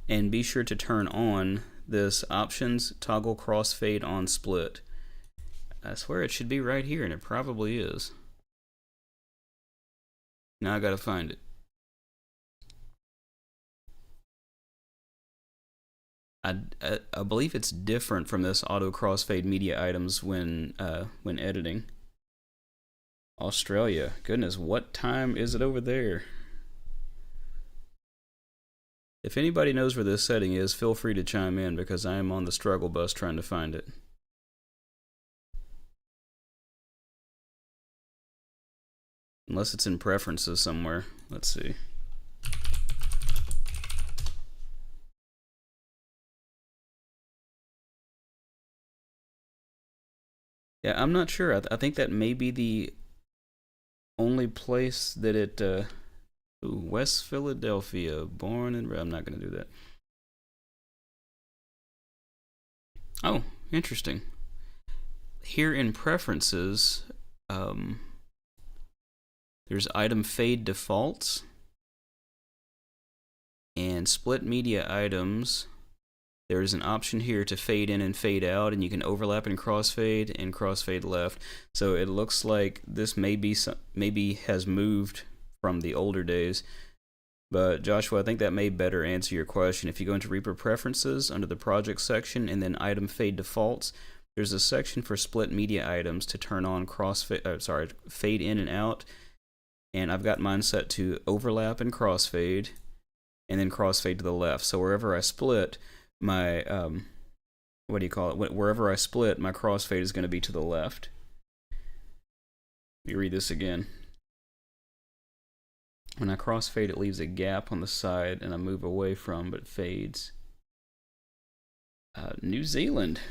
and be sure to turn on this options toggle crossfade on split. I swear it should be right here, and it probably is. Now I gotta find it. I believe it's different from this auto crossfade media items when editing. Australia, goodness, what time is it over there? If anybody knows where this setting is, feel free to chime in, because I am on the struggle bus trying to find it. Unless it's in preferences somewhere. Let's see. Yeah, I'm not sure. I think that may be the only place that it... West Philadelphia, born and... I'm not going to do that. Oh, interesting. Here in preferences, there's item fade defaults and split media items. There's an option here to fade in and fade out, and you can overlap and crossfade left. So it looks like this maybe has moved from the older days. But Joshua, I think that may better answer your question. If you go into Reaper Preferences under the Project section and then Item Fade Defaults, there's a section for split media items to turn on fade in and out. And I've got mine set to overlap and crossfade, and then crossfade to the left. So wherever I split, my wherever I split, my crossfade is going to be to the left. Let me read this again. When I crossfade, it leaves a gap on the side, and I move away from, but it fades. New Zealand.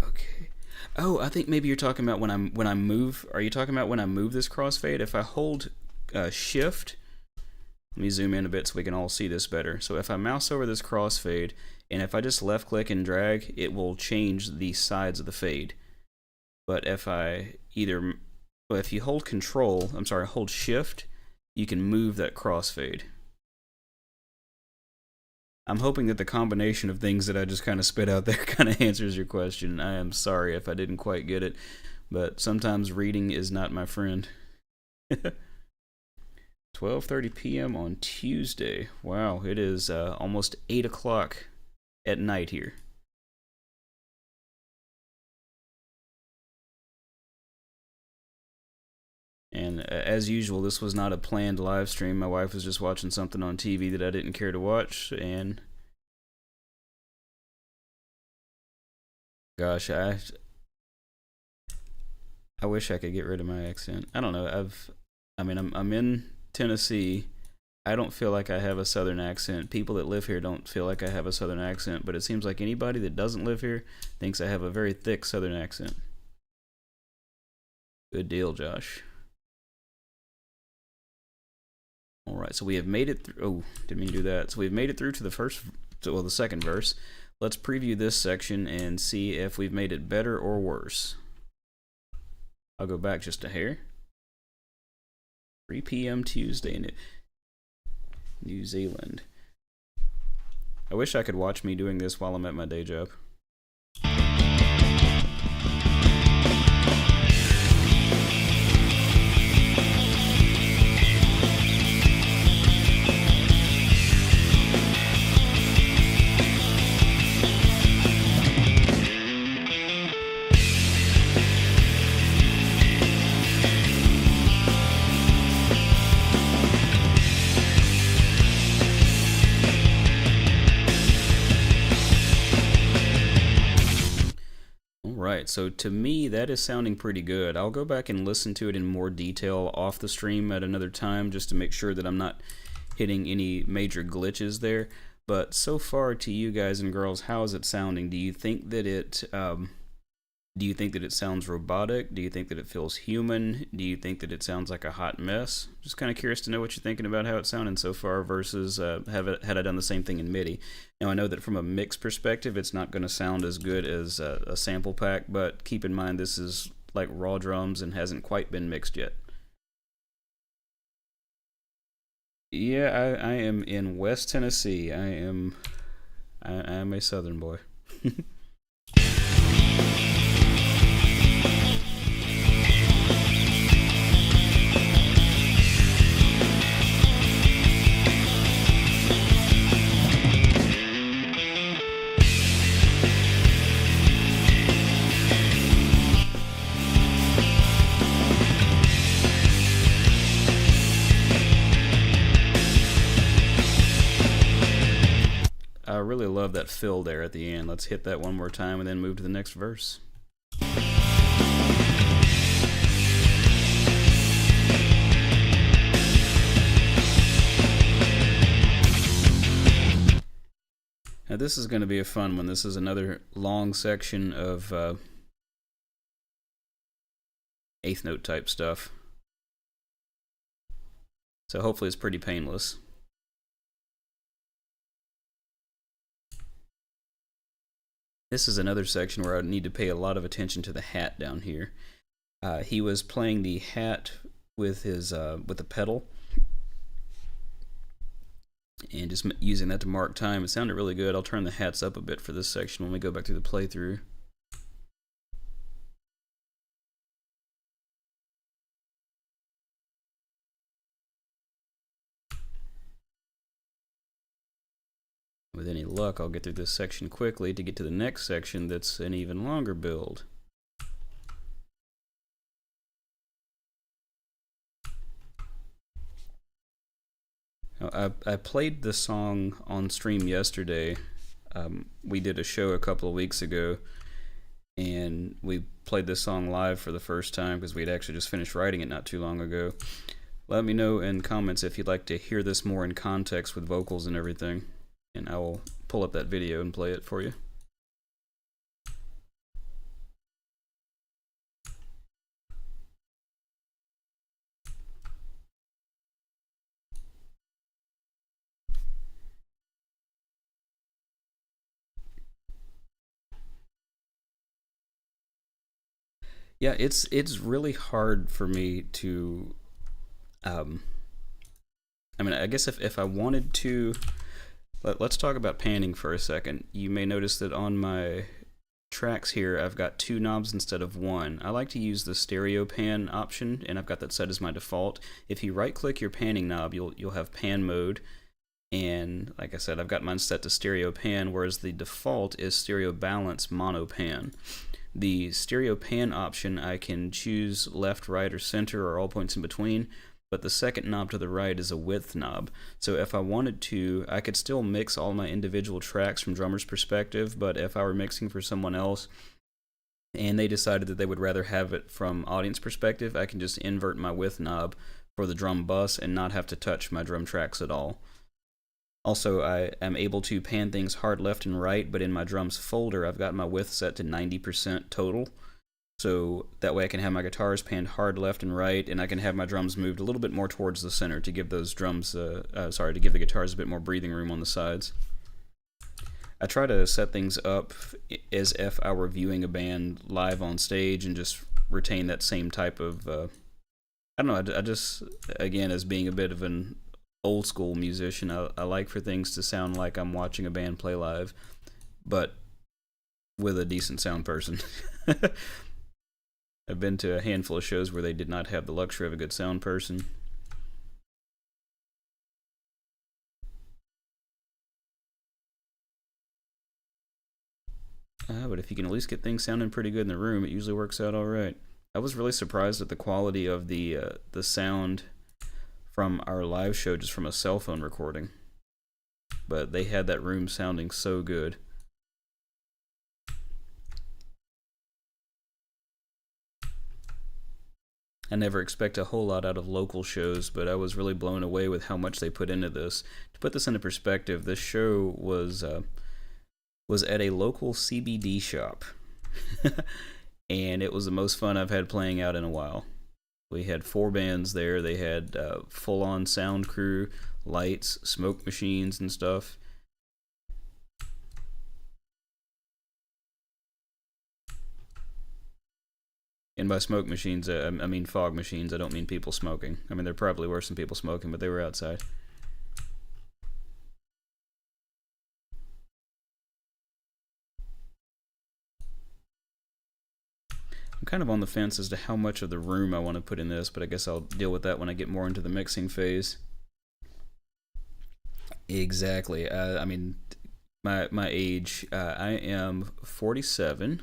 Okay. Oh, I think maybe you're talking about when I move. Are you talking about when I move this crossfade? If I hold Shift, let me zoom in a bit so we can all see this better. So if I mouse over this crossfade, and if I just left click and drag, it will change the sides of the fade. But if you hold hold Shift, you can move that crossfade. I'm hoping that the combination of things that I just kind of spit out there kind of answers your question. I am sorry if I didn't quite get it, but sometimes reading is not my friend. 12:30 p.m. on Tuesday. Wow, it is almost 8 o'clock at night here. And as usual, this was not a planned live stream. My wife was just watching something on TV that I didn't care to watch, and gosh, I wish I could get rid of my accent. I don't know. I'm in Tennessee. I don't feel like I have a southern accent. People that live here don't feel like I have a southern accent, but it seems like anybody that doesn't live here thinks I have a very thick southern accent. Good deal, Josh. Alright, so we have made it through. Oh, didn't mean to do that. So we've made it through to the second verse. Let's preview this section and see if we've made it better or worse. I'll go back just a hair. 3 p.m. Tuesday in New Zealand. I wish I could watch me doing this while I'm at my day job. So to me, that is sounding pretty good. I'll go back and listen to it in more detail off the stream at another time just to make sure that I'm not hitting any major glitches there. But so far, to you guys and girls, how is it sounding? Do you think that it sounds robotic? Do you think that it feels human? Do you think that it sounds like a hot mess? Just kind of curious to know what you're thinking about how it's sounding so far versus had I done the same thing in MIDI. Now, I know that from a mix perspective, it's not going to sound as good as a sample pack, but keep in mind this is like raw drums and hasn't quite been mixed yet. Yeah, I am in West Tennessee. I am a Southern boy. I really love that fill there at the end. Let's hit that one more time and then move to the next verse. Now this is going to be a fun one. This is another long section of eighth note type stuff. So hopefully it's pretty painless. This is another section where I need to pay a lot of attention to the hat down here. He was playing the hat with his with the pedal and just using that to mark time. It sounded really good. I'll turn the hats up a bit for this section when we go back through the playthrough. With any luck, I'll get through this section quickly to get to the next section that's an even longer build. Now, I played the song on stream yesterday. We did a show a couple of weeks ago, and we played this song live for the first time because we'd actually just finished writing it not too long ago. Let me know in comments if you'd like to hear this more in context with vocals and everything, and I will pull up that video and play it for you. Yeah, it's really hard for me to I mean, I guess if I wanted to, let's talk about panning for a second. You may notice that on my tracks here, I've got 2 knobs instead of 1. I like to use the stereo pan option, and I've got that set as my default. If you right-click your panning knob, you'll have pan mode, and like I said, I've got mine set to stereo pan, whereas the default is stereo balance mono pan. The stereo pan option, I can choose left, right, or center, or all points in between, but the second knob to the right is a width knob. So if I wanted to, I could still mix all my individual tracks from drummer's perspective, but if I were mixing for someone else and they decided that they would rather have it from audience perspective, I can just invert my width knob for the drum bus and not have to touch my drum tracks at all. Also, I am able to pan things hard left and right, but in my drums folder, I've got my width set to 90% total. So that way I can have my guitars panned hard left and right, and I can have my drums moved a little bit more towards the center to give those drums, to give the guitars a bit more breathing room on the sides. I try to set things up as if I were viewing a band live on stage and just retain that same type of, I don't know, I just, again, as being a bit of an old school musician, I like for things to sound like I'm watching a band play live, but with a decent sound person. I've been to a handful of shows where they did not have the luxury of a good sound person. But if you can at least get things sounding pretty good in the room, it usually works out all right. I was really surprised at the quality of the sound from our live show just from a cell phone recording. But they had that room sounding so good. I never expect a whole lot out of local shows, but I was really blown away with how much they put into this. To put this into perspective, this show was at a local CBD shop, and it was the most fun I've had playing out in a while. We had 4 bands there. They had full-on sound crew, lights, smoke machines, and stuff. And by smoke machines, I mean fog machines. I don't mean people smoking. I mean, there probably were some people smoking, but they were outside. I'm kind of on the fence as to how much of the room I want to put in this, but I guess I'll deal with that when I get more into the mixing phase. Exactly. I mean, my age, I am 47.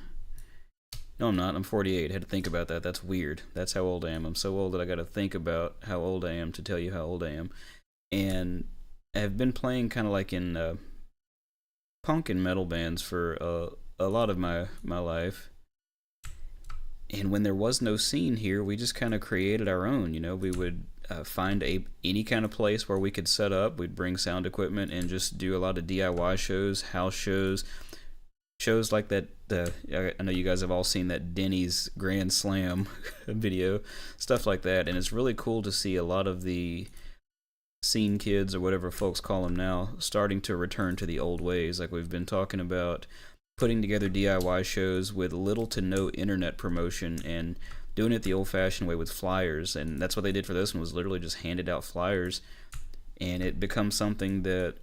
No, I'm not. I'm 48. I had to think about that. That's weird. That's how old I am. I'm so old that I got to think about how old I am to tell you how old I am. And I've been playing kind of like in punk and metal bands for a lot of my life. And when there was no scene here, we just kind of created our own. You know, we would find any kind of place where we could set up. We'd bring sound equipment and just do a lot of DIY shows, house shows, shows like that. I know you guys have all seen that Denny's Grand Slam video, stuff like that. And it's really cool to see a lot of the scene kids, or whatever folks call them now, starting to return to the old ways. Like we've been talking about putting together DIY shows with little to no internet promotion and doing it the old-fashioned way with flyers. And that's what they did for this one, was literally just handed out flyers. And it becomes something that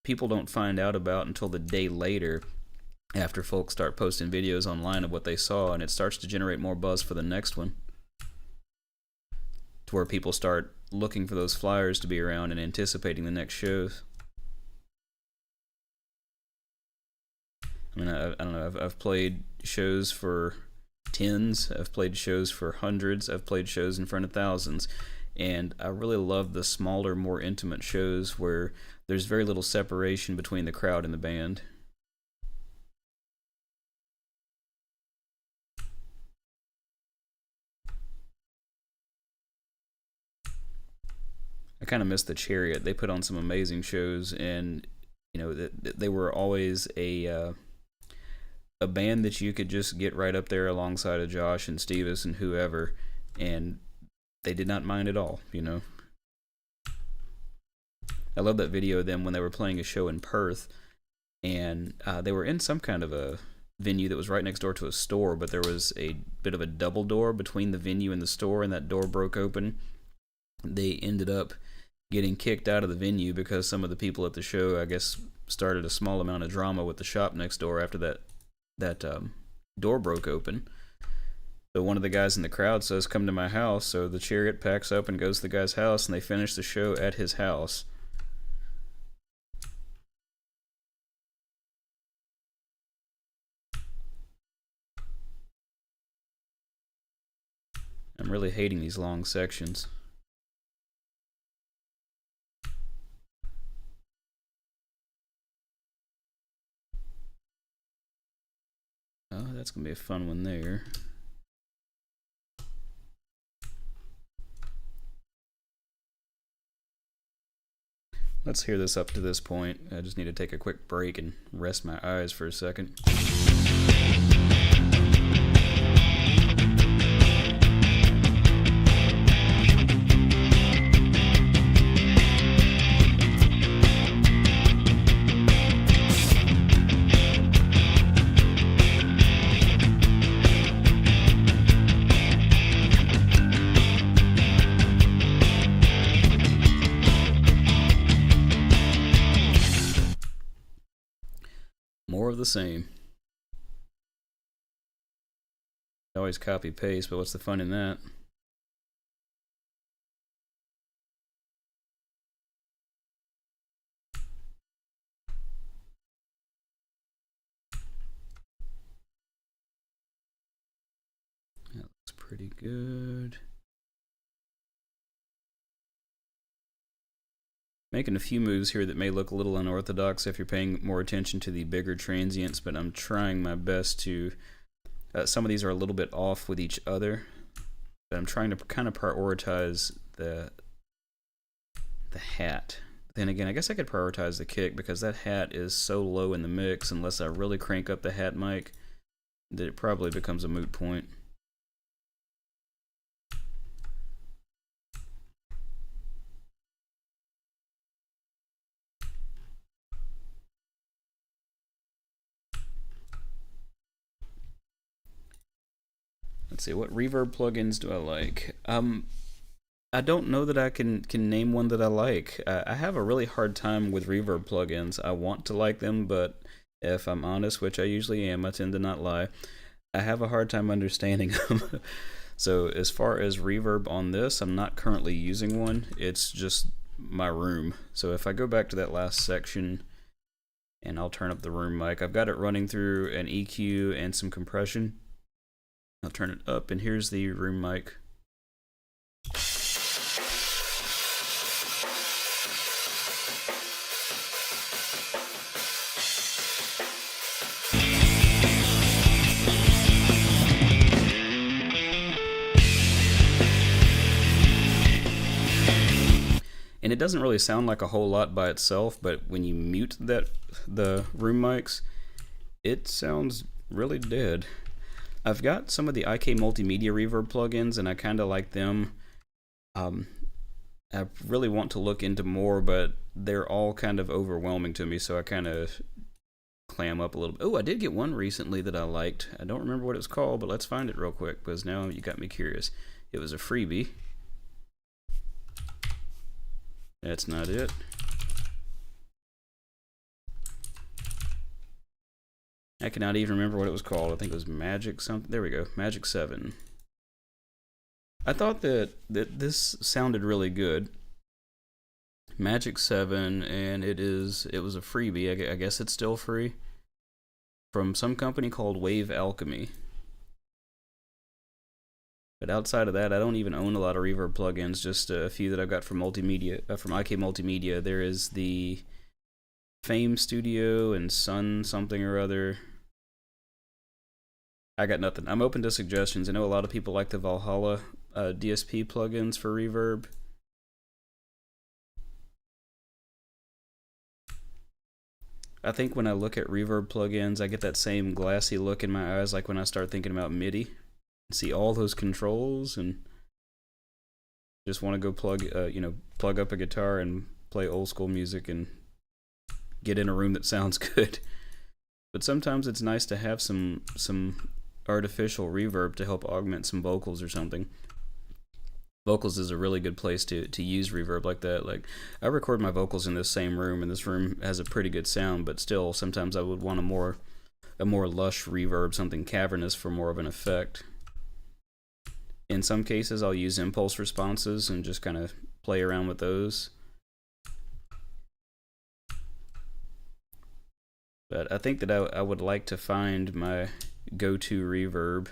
people don't find out about until the day later, after folks start posting videos online of what they saw, and it starts to generate more buzz for the next one, to where people start looking for those flyers to be around and anticipating the next shows. I mean, I don't know, I've played shows for tens, I've played shows for hundreds, I've played shows in front of thousands, and I really love the smaller, more intimate shows where there's very little separation between the crowd and the band. I kind of miss the Chariot. They put on some amazing shows, and you know, they were always a band that you could just get right up there alongside of Josh and Stevis and whoever, and they did not mind at all, you know. I love that video of them when they were playing a show in Perth, and they were in some kind of a venue that was right next door to a store, but there was a bit of a double door between the venue and the store, and that door broke open. They ended up getting kicked out of the venue because some of the people at the show, I guess, started a small amount of drama with the shop next door after that door broke open. So one of the guys in the crowd says, "Come to my house." So the Chariot packs up and goes to the guy's house, and they finish the show at his house. I'm really hating these long sections. Oh, that's going to be a fun one there. Let's hear this up to this point. I just need to take a quick break and rest my eyes for a second. more of the same. Always copy paste, but what's the fun in that? That looks pretty good. Making a few moves here that may look a little unorthodox if you're paying more attention to the bigger transients, but I'm trying my best to... some of these are a little bit off with each other, but I'm trying to kind of prioritize the hat. Then again, I guess I could prioritize the kick because that hat is so low in the mix, unless I really crank up the hat mic, that it probably becomes a moot point. Let's see, what reverb plugins do I like? I don't know that I can name one that I like. I have a really hard time with reverb plugins. I want to like them, but if I'm honest, which I usually am, I tend to not lie, I have a hard time understanding them. So as far as reverb on this, I'm not currently using one. It's just my room. So if I go back to that last section, and I'll turn up the room mic, I've got it running through an EQ and some compression. I'll turn it up, and here's the room mic. And it doesn't really sound like a whole lot by itself, but when you mute the room mics, it sounds really dead. I've got some of the IK Multimedia Reverb plugins, and I kind of like them. I really want to look into more, but they're all kind of overwhelming to me, so I kind of clam up a little bit. Oh, I did get one recently that I liked. I don't remember what it's called, but let's find it real quick, because now you got me curious. It was a freebie. That's not it. I cannot even remember what it was called. I think it was Magic something. There we go, Magic 7. I thought that this sounded really good. Magic 7, and it was a freebie. I guess it's still free. From some company called Wave Alchemy. But outside of that, I don't even own a lot of reverb plugins, just a few that I've got from multimedia, from IK Multimedia. There is the Fame Studio and Sun something or other. I got nothing. I'm open to suggestions. I know a lot of people like the Valhalla DSP plugins for reverb. I think when I look at reverb plugins, I get that same glassy look in my eyes like when I start thinking about MIDI. See all those controls and just want to go plug up a guitar and play old school music and get in a room that sounds good. But sometimes it's nice to have some artificial reverb to help augment some vocals or something. Vocals is a really good place to use reverb like that. Like, I record my vocals in this same room, and this room has a pretty good sound, but still sometimes I would want a more lush reverb, something cavernous for more of an effect. In some cases, I'll use impulse responses and just kind of play around with those. But I think that I would like to find my go-to reverb.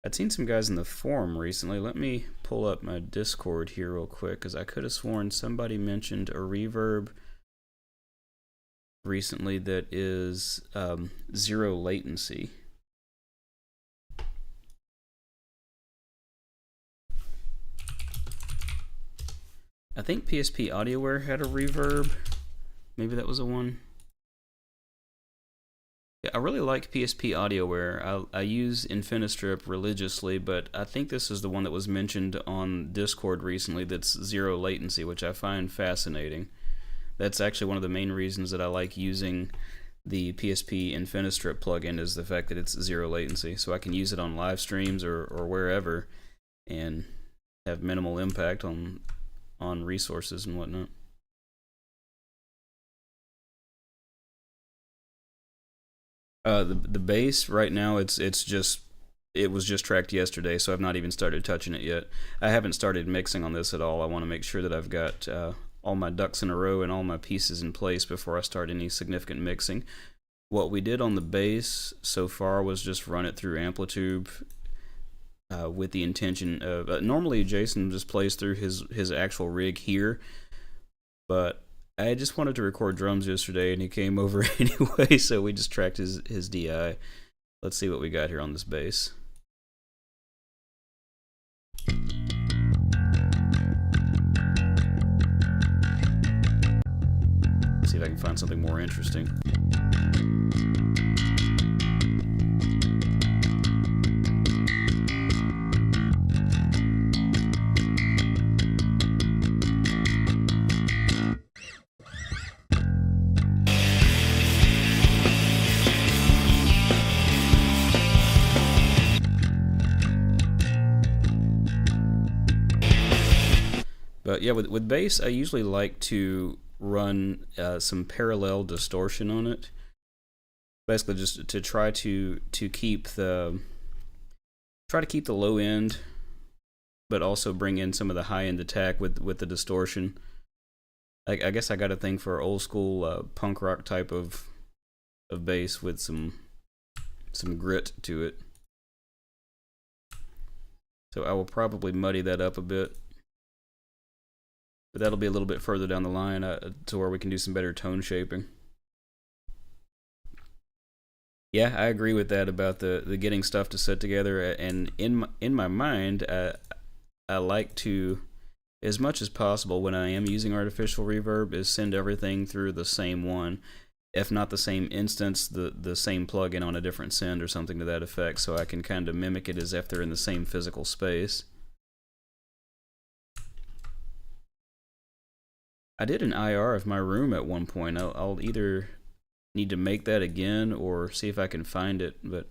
I'd seen some guys in the forum recently. Let me pull up my Discord here real quick, because I could have sworn somebody mentioned a reverb recently that is zero latency. I think PSP AudioWare had a reverb. Maybe that was the one. Yeah, I really like PSP AudioWare. I use Infinistrip religiously, but I think this is the one that was mentioned on Discord recently that's zero latency, which I find fascinating. That's actually one of the main reasons that I like using the PSP Infinistrip plugin, is the fact that it's zero latency. So I can use it on live streams or wherever and have minimal impact on resources and whatnot. The bass right now, it was just tracked yesterday, so I've not even started touching it yet. I haven't started mixing on this at all. I want to make sure that I've got all my ducks in a row and all my pieces in place before I start any significant mixing. What we did on the bass so far was just run it through Amplitube with the intention of normally Jason just plays through his actual rig here, but I just wanted to record drums yesterday and he came over anyway, so we just tracked his DI. Let's see what we got here on this bass. See if I can find something more interesting. But yeah, with bass, I usually like to run some parallel distortion on it. Basically, just to try to keep the low end, but also bring in some of the high end attack with the distortion. I guess I got a thing for old school punk rock type of bass with some grit to it. So I will probably muddy that up a bit. But that'll be a little bit further down the line to where we can do some better tone shaping. Yeah, I agree with that about the getting stuff to set together. And in my mind, I like to, as much as possible when I am using artificial reverb, is send everything through the same one. If not the same instance, the same plugin on a different send or something to that effect, so I can kind of mimic it as if they're in the same physical space. I did an IR of my room at one point. I'll either need to make that again or see if I can find it, but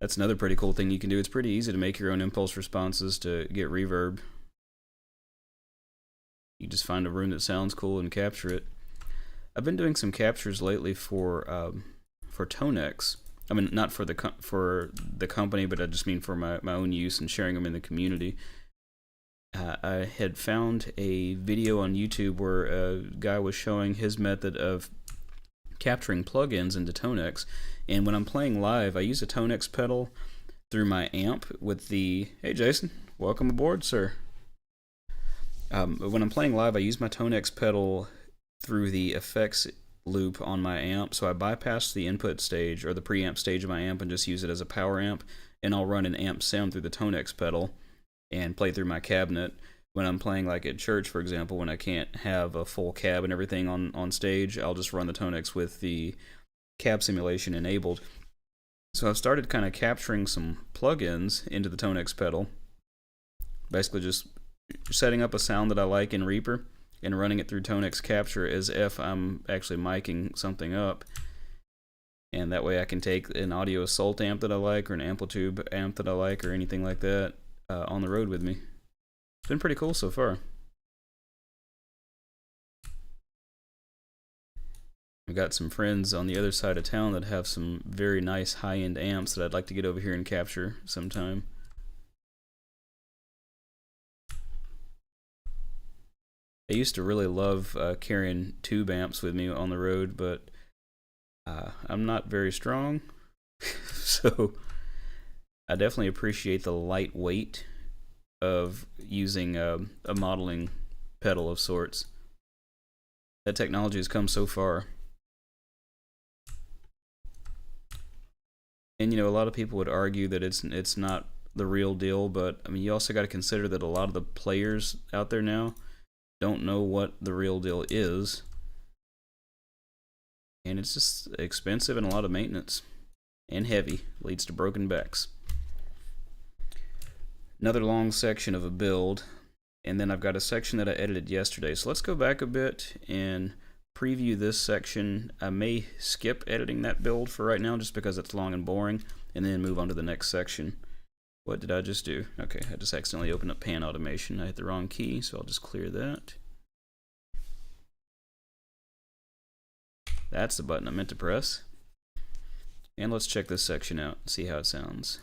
that's another pretty cool thing you can do. It's pretty easy to make your own impulse responses to get reverb. You just find a room that sounds cool and capture it. I've been doing some captures lately for Tonex. I mean, not for the company, but I just mean for my own use and sharing them in the community. I had found a video on YouTube where a guy was showing his method of capturing plugins into Tonex, and when I'm playing live, I use a Tonex pedal through my amp with the... Hey Jason, welcome aboard, sir. When I'm playing live, I use my Tonex pedal through the effects loop on my amp, so I bypass the input stage or the preamp stage of my amp and just use it as a power amp, and I'll run an amp sound through the Tonex pedal and play through my cabinet. When I'm playing like at church, for example, when I can't have a full cab and everything on stage, I'll just run the Tonex with the cab simulation enabled. So I've started kind of capturing some plugins into the Tonex pedal, basically just setting up a sound that I like in Reaper and running it through Tonex Capture as if I'm actually miking something up. And that way I can take an Audio Assault amp that I like or an Amplitube amp that I like or anything like that on the road with me. It's been pretty cool so far. I've got some friends on the other side of town that have some very nice high-end amps that I'd like to get over here and capture sometime. I used to really love carrying tube amps with me on the road, but I'm not very strong, so I definitely appreciate the light weight of using a modeling pedal of sorts. That technology has come so far. And you know, a lot of people would argue that it's not the real deal, but I mean, you also got to consider that a lot of the players out there now don't know what the real deal is, and it's just expensive and a lot of maintenance, and heavy, leads to broken backs. Another long section of a build, and then I've got a section that I edited yesterday. So let's go back a bit and preview this section. I may skip editing that build for right now just because it's long and boring, and then move on to the next section. What did I just do? Okay, I just accidentally opened up pan automation. I hit the wrong key, so I'll just clear that. That's the button I meant to press. And let's check this section out, see how it sounds.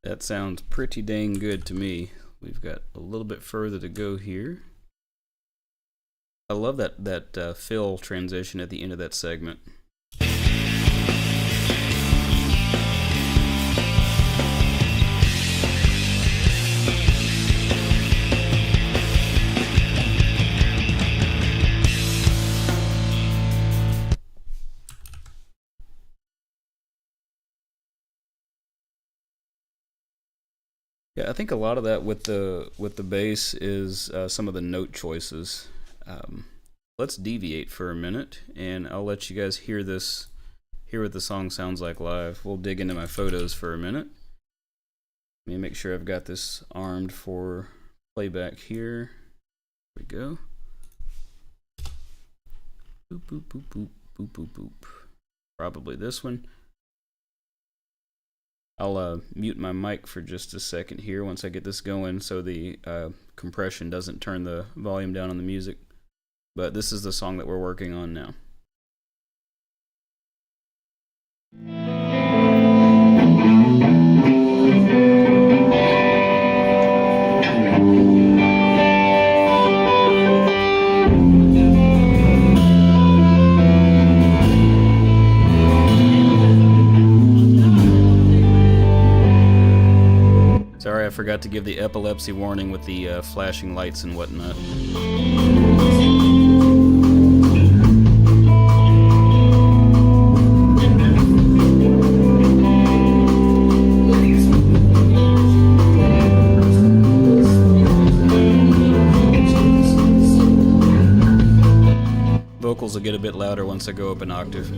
That sounds pretty dang good to me. We've got a little bit further to go here. I love that fill transition at the end of that segment. Yeah, I think a lot of that with the bass is some of the note choices. Let's deviate for a minute, and I'll let you guys hear what the song sounds like live. We'll dig into my photos for a minute. Let me make sure I've got this armed for playback here. There we go. Boop, boop, boop, boop, boop, boop, boop. Probably this one. I'll mute my mic for just a second here once I get this going so the compression doesn't turn the volume down on the music. But this is the song that we're working on now. Sorry, I forgot to give the epilepsy warning with the flashing lights and whatnot. Vocals will get a bit louder once I go up an octave.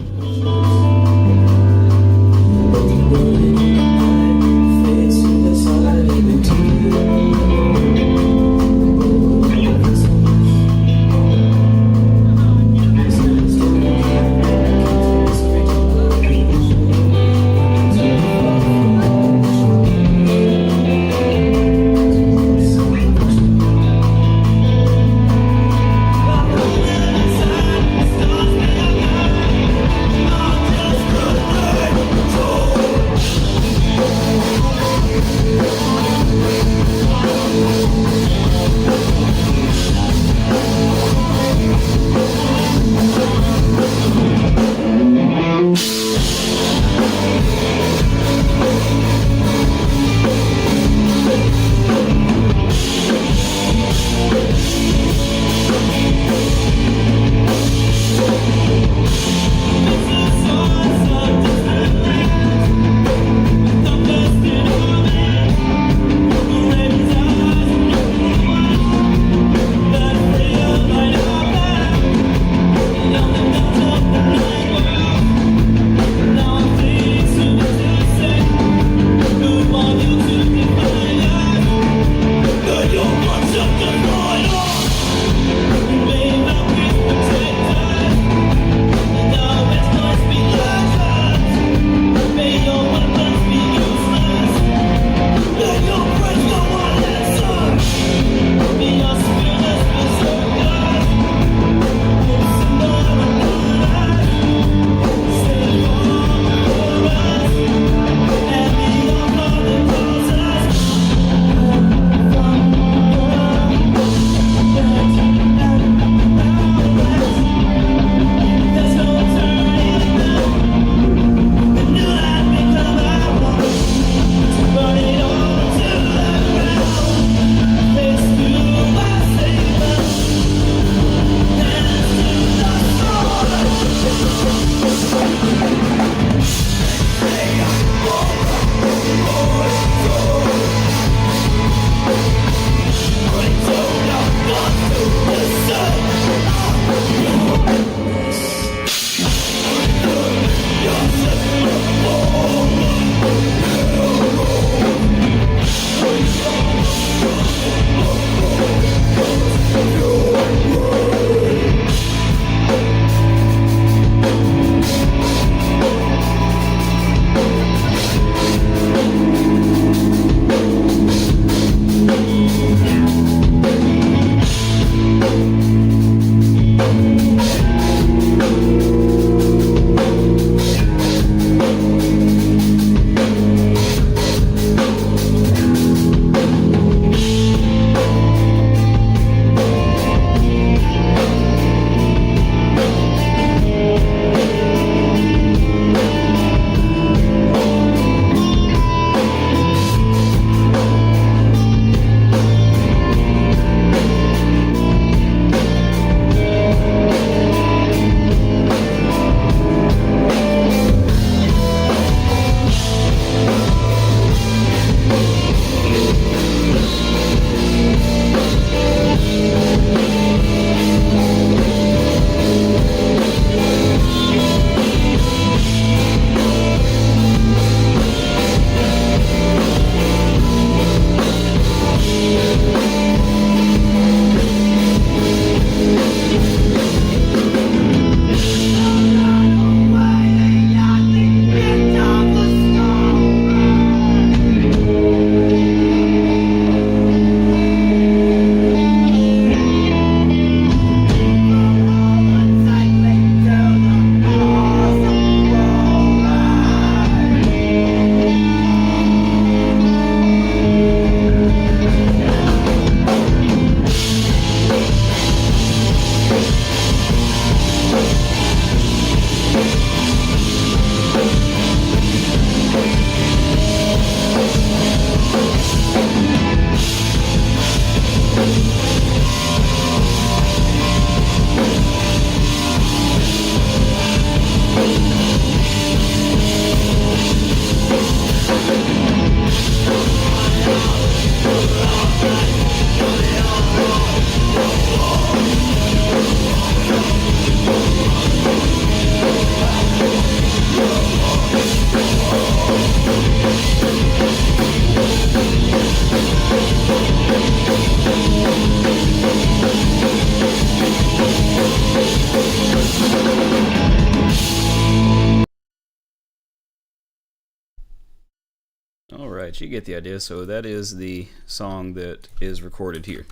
Alright, you get the idea. So that is the song that is recorded here.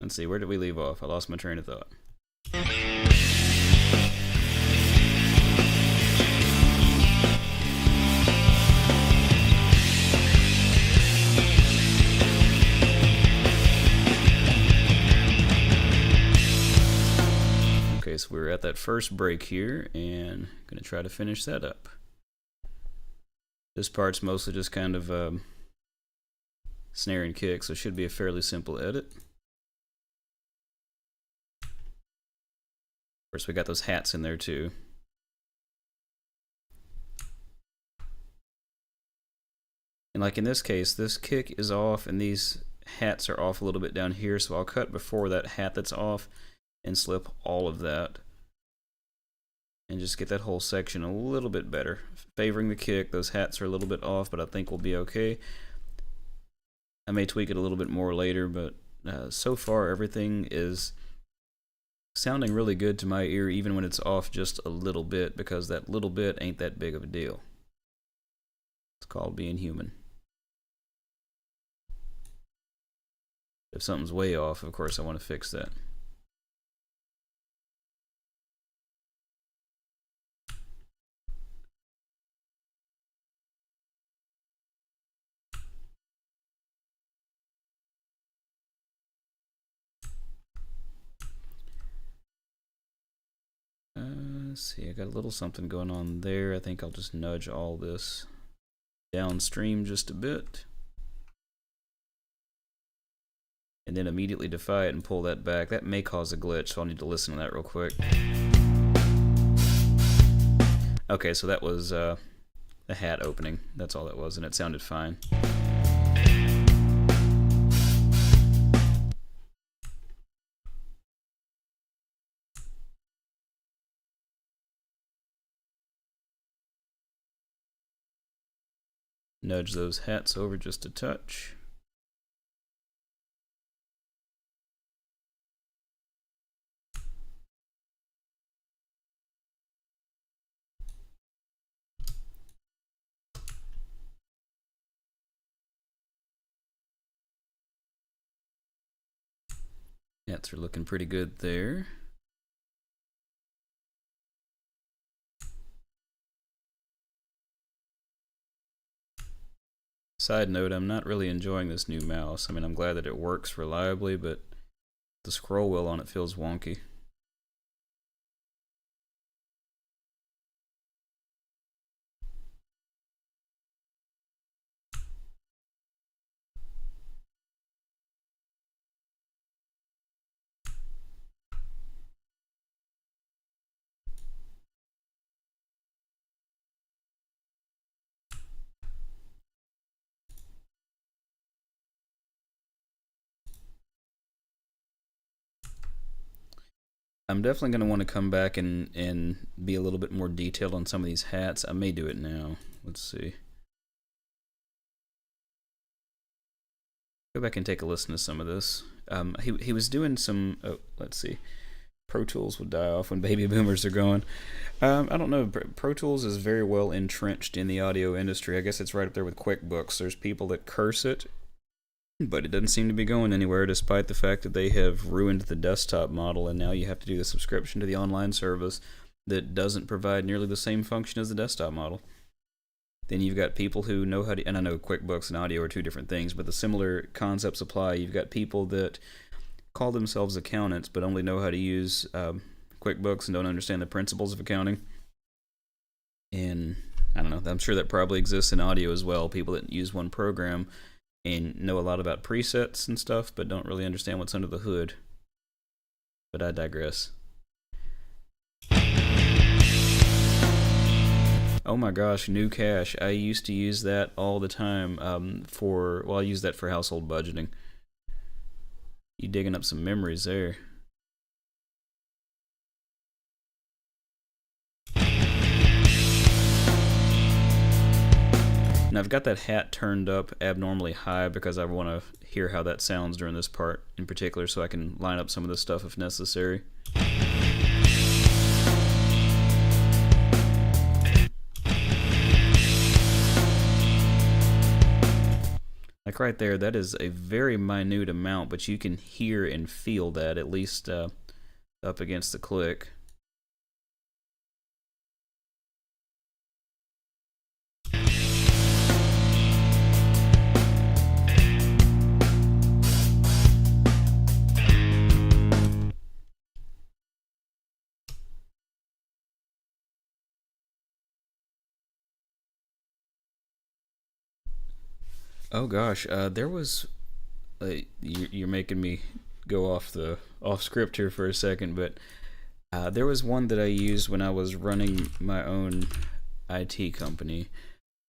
Let's see, where did we leave off? I lost my train of thought. Okay, so we're at that first break here, and I'm going to try to finish that up. This part's mostly just kind of snare and kick, so it should be a fairly simple edit. Of course, we got those hats in there too. And like in this case, this kick is off and these hats are off a little bit down here, so I'll cut before that hat that's off and slip all of that. And just get that whole section a little bit better. Favoring the kick, those hats are a little bit off, but I think we'll be okay. I may tweak it a little bit more later, but so far everything is sounding really good to my ear, even when it's off just a little bit, because that little bit ain't that big of a deal. It's called being human. If something's way off, of course I want to fix that. Let's see, I got a little something going on there. I think I'll just nudge all this downstream just a bit. And then immediately defy it and pull that back. That may cause a glitch, so I'll need to listen to that real quick. Okay, so that was the hat opening. That's all that was, and it sounded fine. Nudge those hats over just a touch. Hats are looking pretty good there. Side note, I'm not really enjoying this new mouse. I mean, I'm glad that it works reliably, but the scroll wheel on it feels wonky. I'm definitely going to want to come back and be a little bit more detailed on some of these hats. I may do it now. Let's see. Go back and take a listen to some of this. He was doing some, let's see. Pro Tools would die off when baby boomers are gone. I don't know. Pro Tools is very well entrenched in the audio industry. I guess it's right up there with QuickBooks. There's people that curse it, but it doesn't seem to be going anywhere, despite the fact that they have ruined the desktop model, and now you have to do the subscription to the online service that doesn't provide nearly the same function as the desktop model. Then you've got people who know how to, and I know QuickBooks and audio are two different things, but the similar concepts apply. You've got people that call themselves accountants, but only know how to use QuickBooks and don't understand the principles of accounting. And I don't know, I'm sure that probably exists in audio as well. People that use one program and know a lot about presets and stuff, but don't really understand what's under the hood. But I digress. Oh my gosh, new cache. I used to use that all the time I use that for household budgeting. You digging up some memories there. And I've got that hat turned up abnormally high because I want to hear how that sounds during this part in particular, so I can line up some of this stuff if necessary. Like right there, that is a very minute amount, but you can hear and feel that, at least up against the click. Oh gosh, there was. You're making me go off script here for a second, but there was one that I used when I was running my own IT company.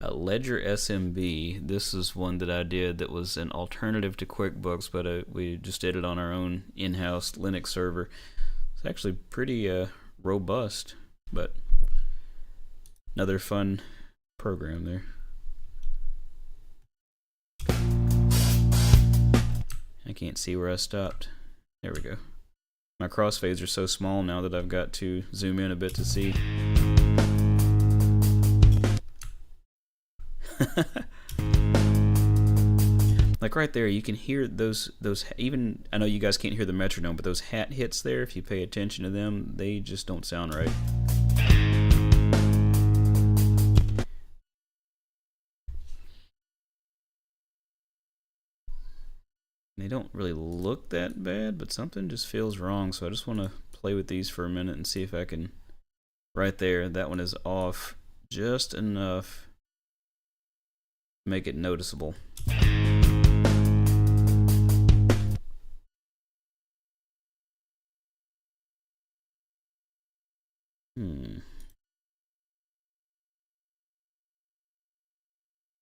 Ledger SMB. This is one that I did that was an alternative to QuickBooks, but we just did it on our own in-house Linux server. It's actually pretty robust, but another fun program there. I can't see where I stopped. There we go. My crossfades are so small now that I've got to zoom in a bit to see. Like right there, you can hear those even, I know you guys can't hear the metronome, but those hat hits there, if you pay attention to them, they just don't sound right. They don't really look that bad, but something just feels wrong, so I just want to play with these for a minute and see if I can. Right there, that one is off just enough to make it noticeable.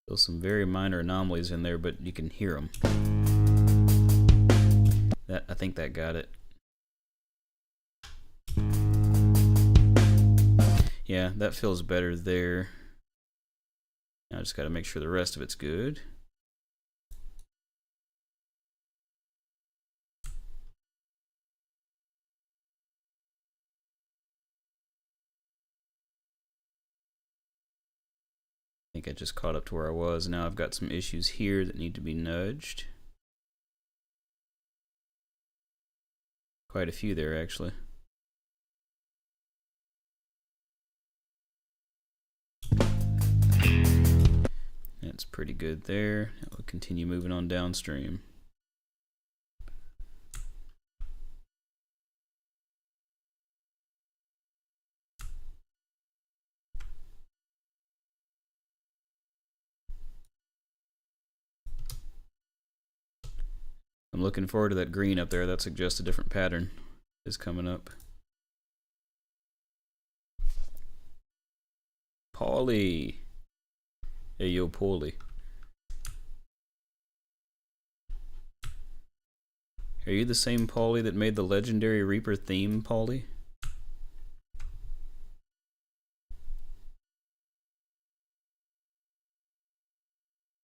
There's some very minor anomalies in there, but you can hear them. I think that got it. Yeah, that feels better there. Now I just got to make sure the rest of it's good. I think I just caught up to where I was. Now I've got some issues here that need to be nudged. Quite a few there, actually. That's pretty good there. Now we'll continue moving on downstream. I'm looking forward to that green up there. That suggests a different pattern is coming up. Paulie. Hey, yo, Paulie. Are you the same Paulie that made the legendary Reaper theme, Paulie?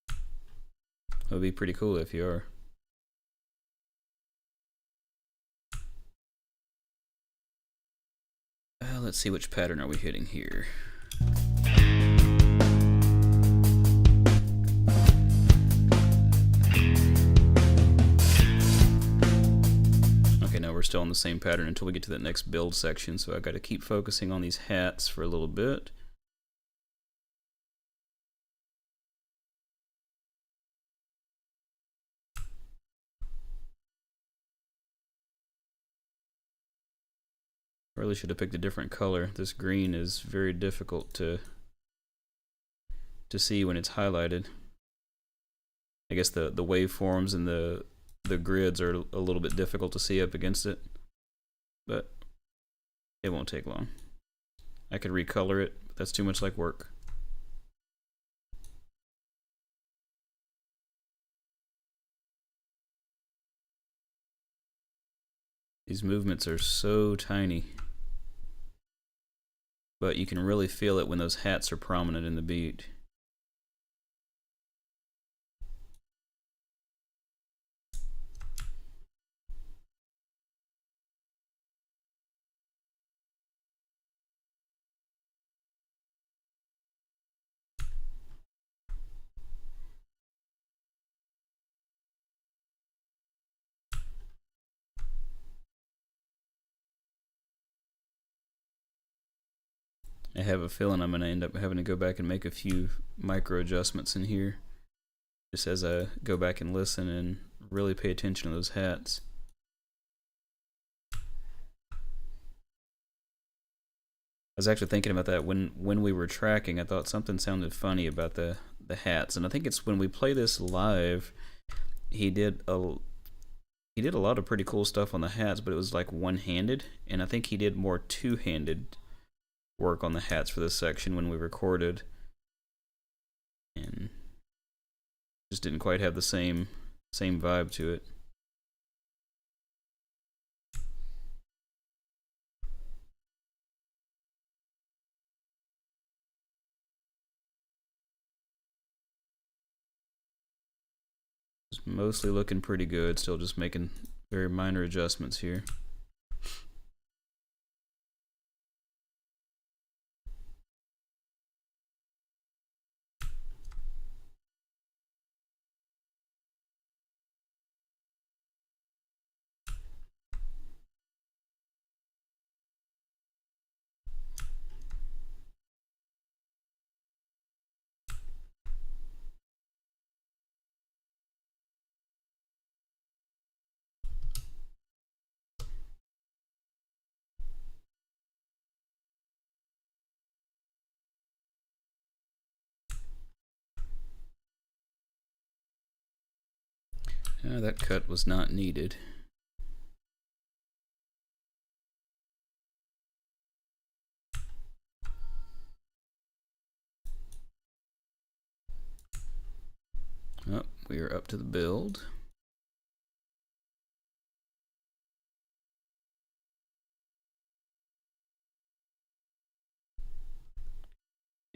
That would be pretty cool if you are. Let's see, which pattern are we hitting here? Okay, no, we're still on the same pattern until we get to that next build section, so I've got to keep focusing on these hats for a little bit. Really should have picked a different color. This green is very difficult to see when it's highlighted. I guess the waveforms and the grids are a little bit difficult to see up against it, but it won't take long. I could recolor it, but that's too much like work. These movements are so tiny, but you can really feel it when those hats are prominent in the beat. I have a feeling I'm going to end up having to go back and make a few micro adjustments in here, just as I go back and listen and really pay attention to those hats. I was actually thinking about that when we were tracking. I thought something sounded funny about the hats, and I think it's when we play this live. He did a lot of pretty cool stuff on the hats, but it was like one-handed, and I think he did more two-handed work on the hats for this section when we recorded, and just didn't quite have the same vibe to it. It's mostly looking pretty good, still just making very minor adjustments here. That cut was not needed. Oh, we are up to the build.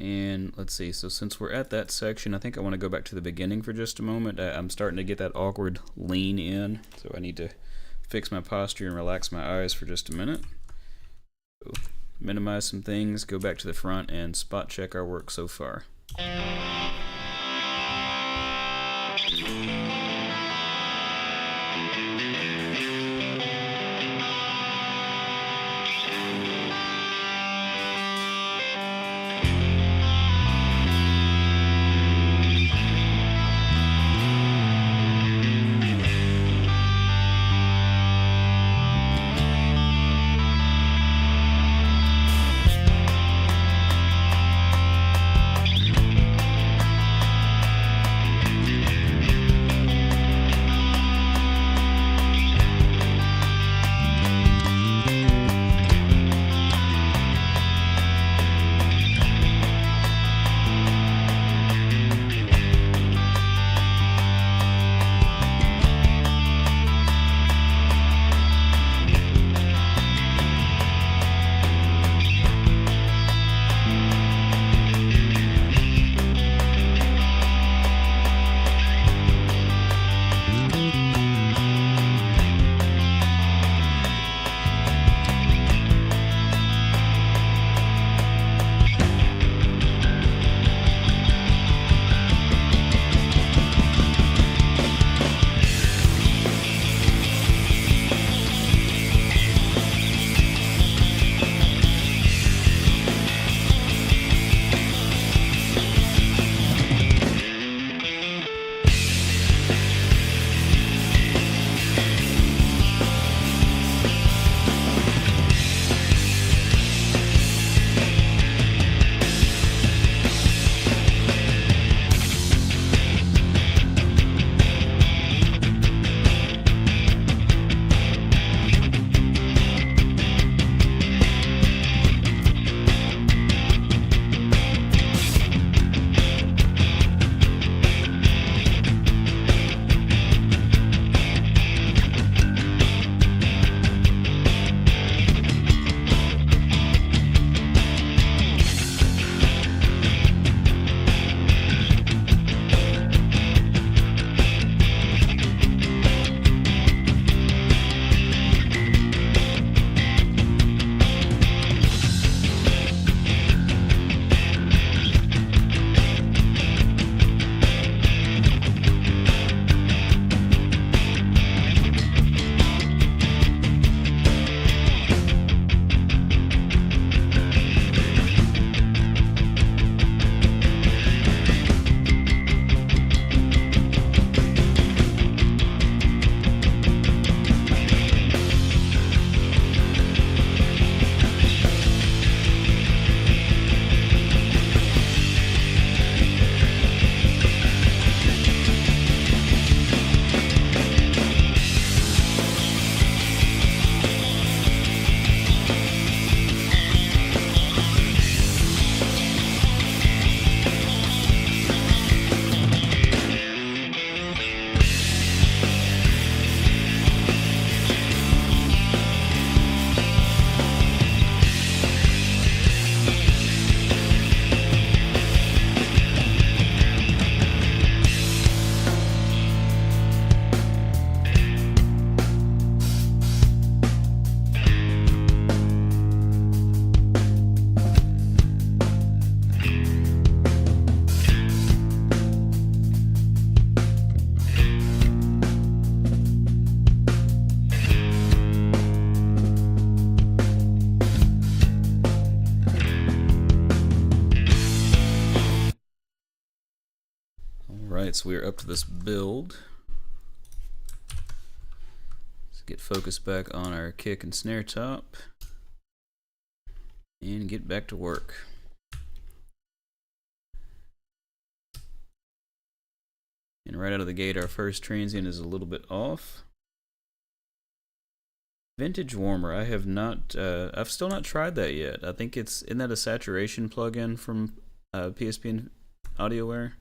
And let's see, so since we're at that section, I think I want to go back to the beginning for just a moment. I'm starting to get that awkward lean in, so I need to fix my posture and relax my eyes for just a minute. So, minimize some things, go back to the front, and spot check our work so far. Alright, so we're up to this build. Let's get focused back on our kick and snare top and get back to work. And right out of the gate, our first transient is a little bit off. Vintage warmer, I have not, I've still not tried that yet. I think isn't that a saturation plugin from PSP and AudioWare?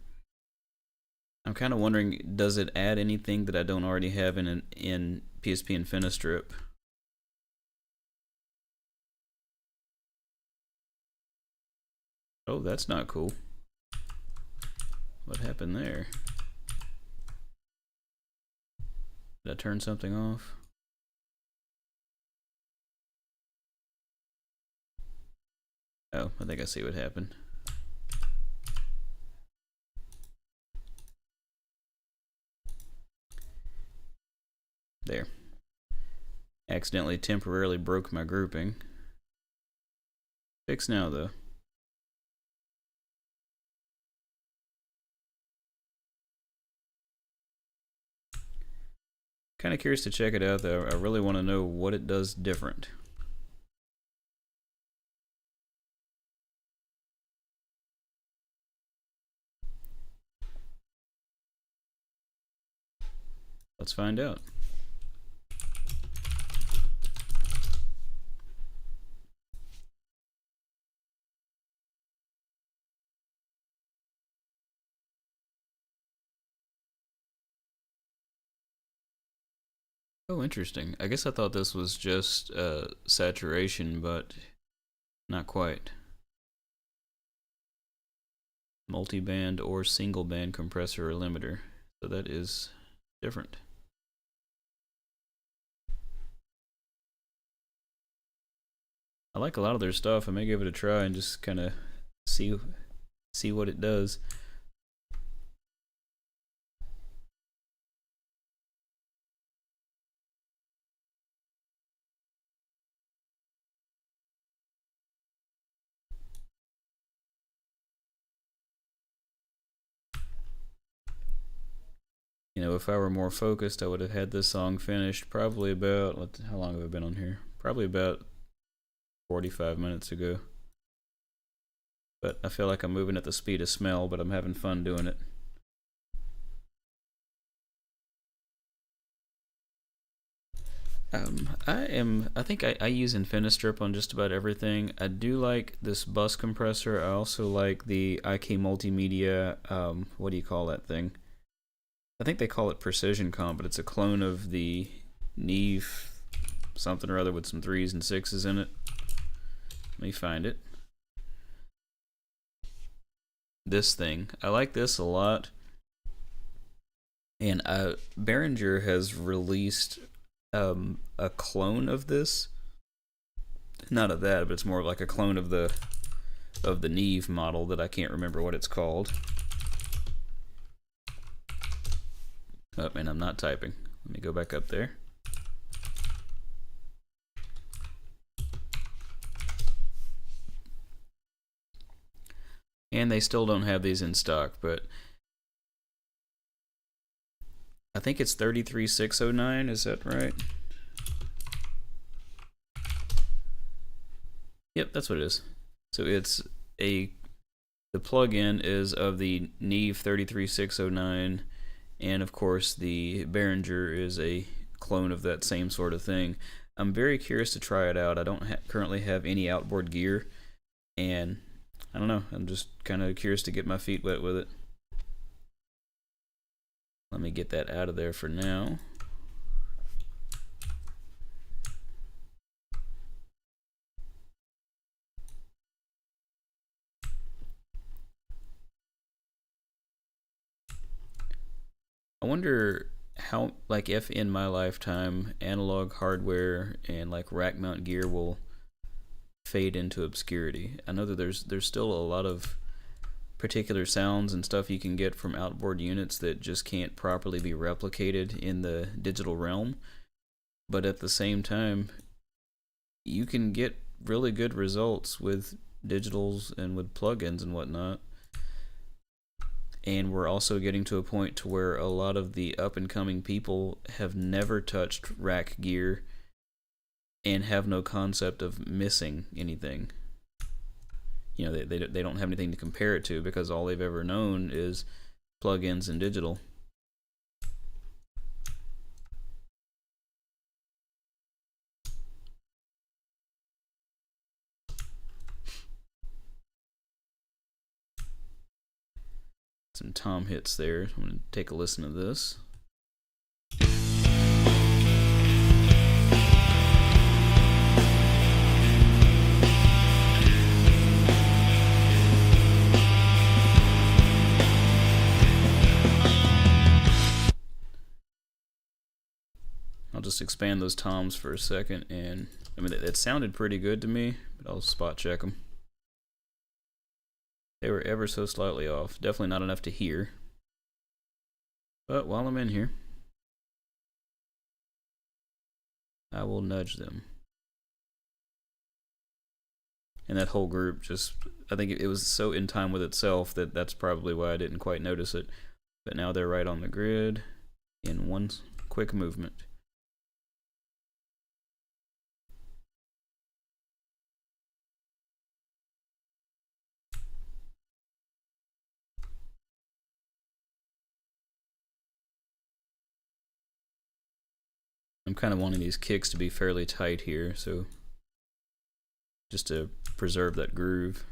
I'm kind of wondering, does it add anything that I don't already have in PSP Infinistrip? Oh, that's not cool. What happened there? Did I turn something off? Oh, I think I see what happened. There. Accidentally temporarily broke my grouping. Fixed now, though. Kind of curious to check it out, though. I really want to know what it does different. Let's find out. Oh, interesting. I guess I thought this was just saturation, but not quite. Multi-band or single-band compressor or limiter. So that is different. I like a lot of their stuff. I may give it a try and just kind of see what it does. You know, if I were more focused, I would have had this song finished probably about, how long have I been on here? Probably about 45 minutes ago. But I feel like I'm moving at the speed of smell, but I'm having fun doing it. I think I use Infinistrip on just about everything. I do like this bus compressor. I also like the IK Multimedia, what do you call that thing? I think they call it Precision Comp, but it's a clone of the Neve something or other with some 3s and 6s in it. Let me find it. This thing. I like this a lot. And Behringer has released a clone of this. Not of that, but it's more like a clone of the Neve model that I can't remember what it's called. Oh, and I'm not typing. Let me go back up there. And they still don't have these in stock, but I think it's 33609, is that right? Yep, that's what it is. So it's the plugin is of the Neve 33609, and of course the Behringer is a clone of that same sort of thing. I'm very curious to try it out. I don't currently have any outboard gear, and I don't know, I'm just kind of curious to get my feet wet with it. Let me get that out of there for now. I wonder how, like, if in my lifetime analog hardware and like rack mount gear will fade into obscurity. I know that there's still a lot of particular sounds and stuff you can get from outboard units that just can't properly be replicated in the digital realm, but at the same time you can get really good results with digitals and with plugins and whatnot. And we're also getting to a point to where a lot of the up and coming people have never touched rack gear and have no concept of missing anything. You know, they don't have anything to compare it to because all they've ever known is plugins and digital. Some tom hits there. I'm going to take a listen to this. I'll just expand those toms for a second, and I mean it sounded pretty good to me, but I'll spot check them. They were ever so slightly off. Definitely not enough to hear. But while I'm in here, I will nudge them. And that whole group just, I think it was so in time with itself that that's probably why I didn't quite notice it. But now they're right on the grid in one quick movement. I'm kind of wanting these kicks to be fairly tight here, so just to preserve that groove.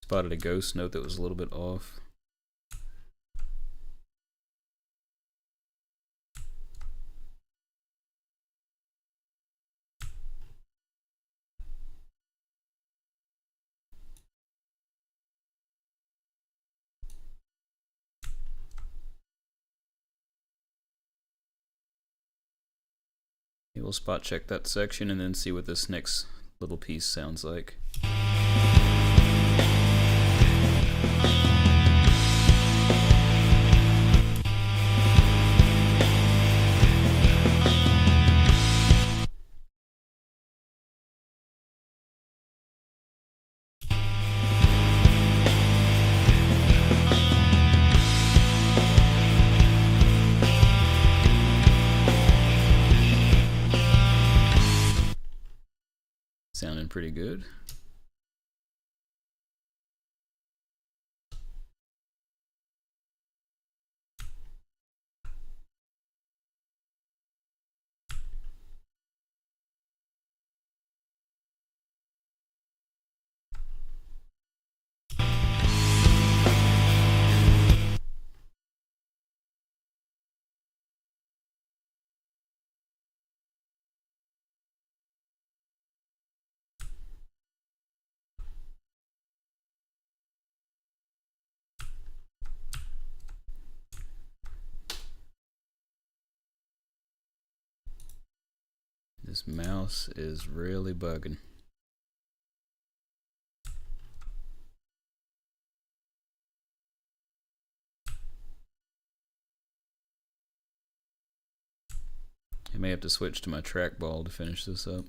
Spotted a ghost note that was a little bit off. We'll spot check that section and then see what this next little piece sounds like. Sounding pretty good. This mouse is really bugging. I may have to switch to my trackball to finish this up.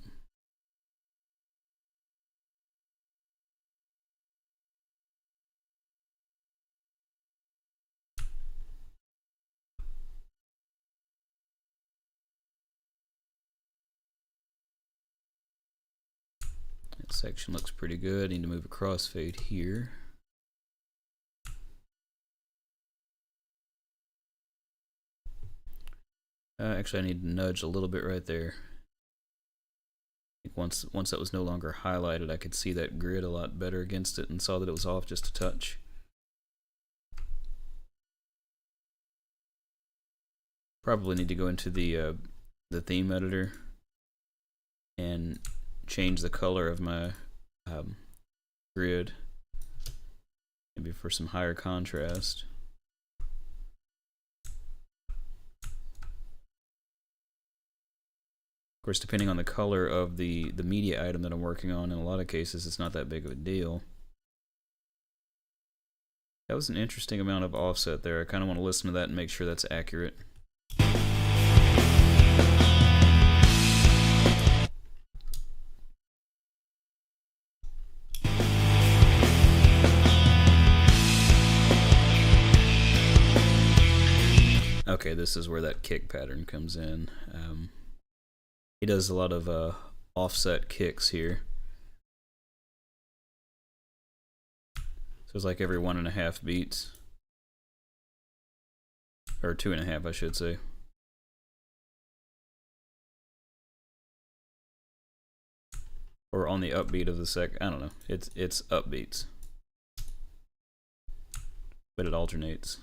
That section looks pretty good. I need to move a crossfade here. Actually, I need to nudge a little bit right there. I think once that was no longer highlighted, I could see that grid a lot better against it and saw that it was off just a touch. Probably need to go into the theme editor and change the color of my grid, maybe for some higher contrast. course, depending on the color of the media item that I'm working on, in a lot of cases, it's not that big of a deal. That was an interesting amount of offset there. I kind of want to listen to that and make sure that's accurate. Okay, this is where that kick pattern comes in. He does a lot of offset kicks here. So it's like every 1.5 beats. Or 2.5, I should say. Or on the upbeat of the second. I don't know. It's upbeats. But it alternates.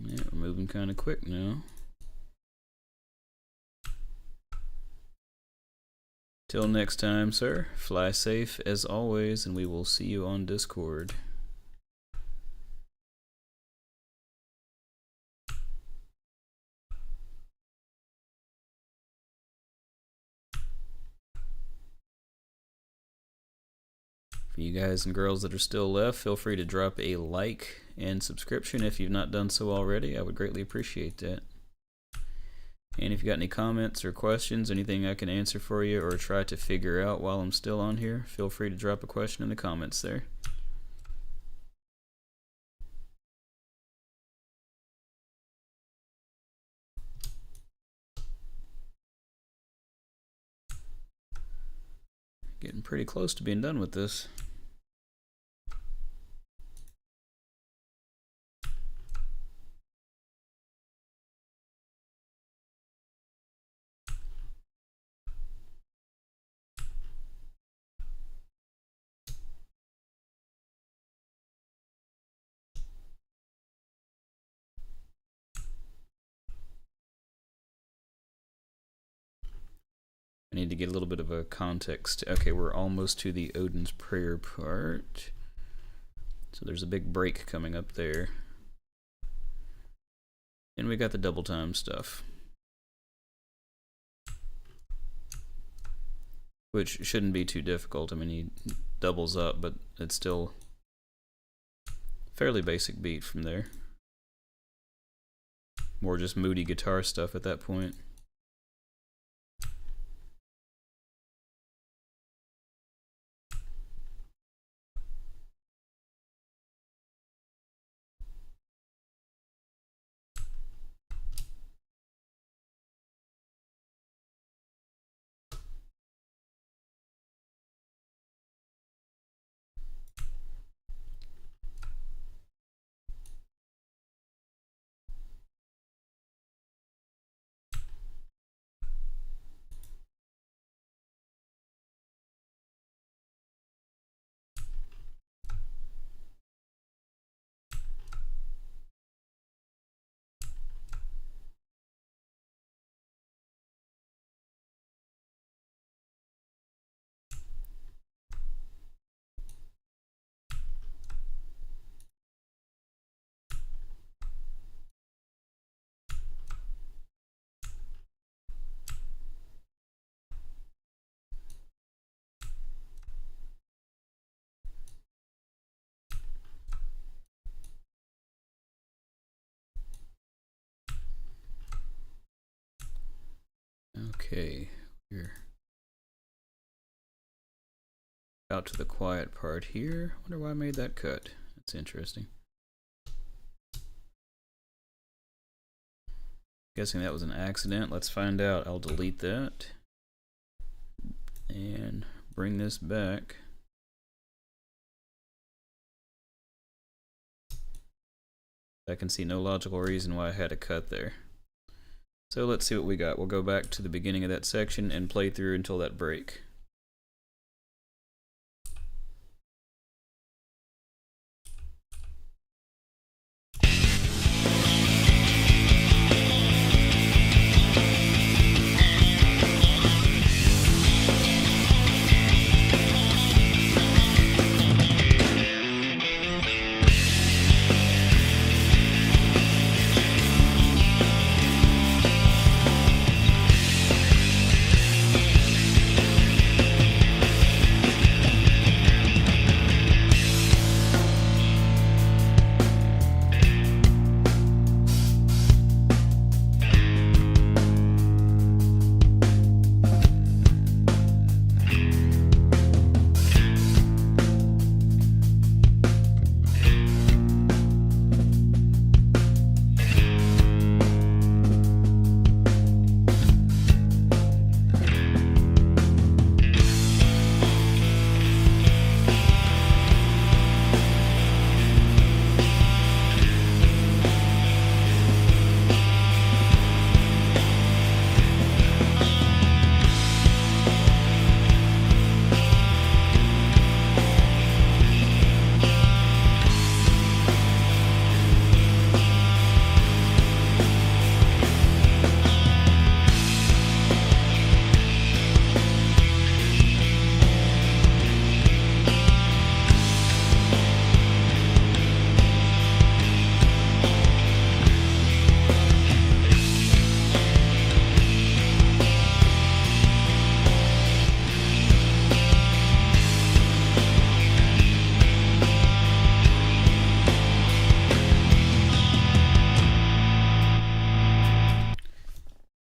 Yeah, we're moving kind of quick now. Till next time, sir, fly safe as always, and we will see you on Discord. For you guys and girls that are still left, feel free to drop a like and subscription if you've not done so already. I would greatly appreciate that. And if you got any comments or questions, anything I can answer for you or try to figure out while I'm still on here, feel free to drop a question in the comments there. Getting pretty close to being done with this. I need to get a little bit of a context. Okay, we're almost to the Odin's Prayer part. So there's a big break coming up there. And we got the double time stuff, which shouldn't be too difficult. I mean, he doubles up, but it's still fairly basic beat from there. More just moody guitar stuff at that point. Okay, we're out to the quiet part here. Wonder why I made that cut. That's interesting. Guessing that was an accident. Let's find out. I'll delete that and bring this back. I can see no logical reason why I had a cut there. So let's see what we got. We'll go back to the beginning of that section and play through until that break.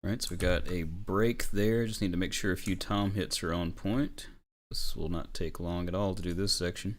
Alright, so we got a break there. Just need to make sure a few tom hits are on point. This will not take long at all to do this section.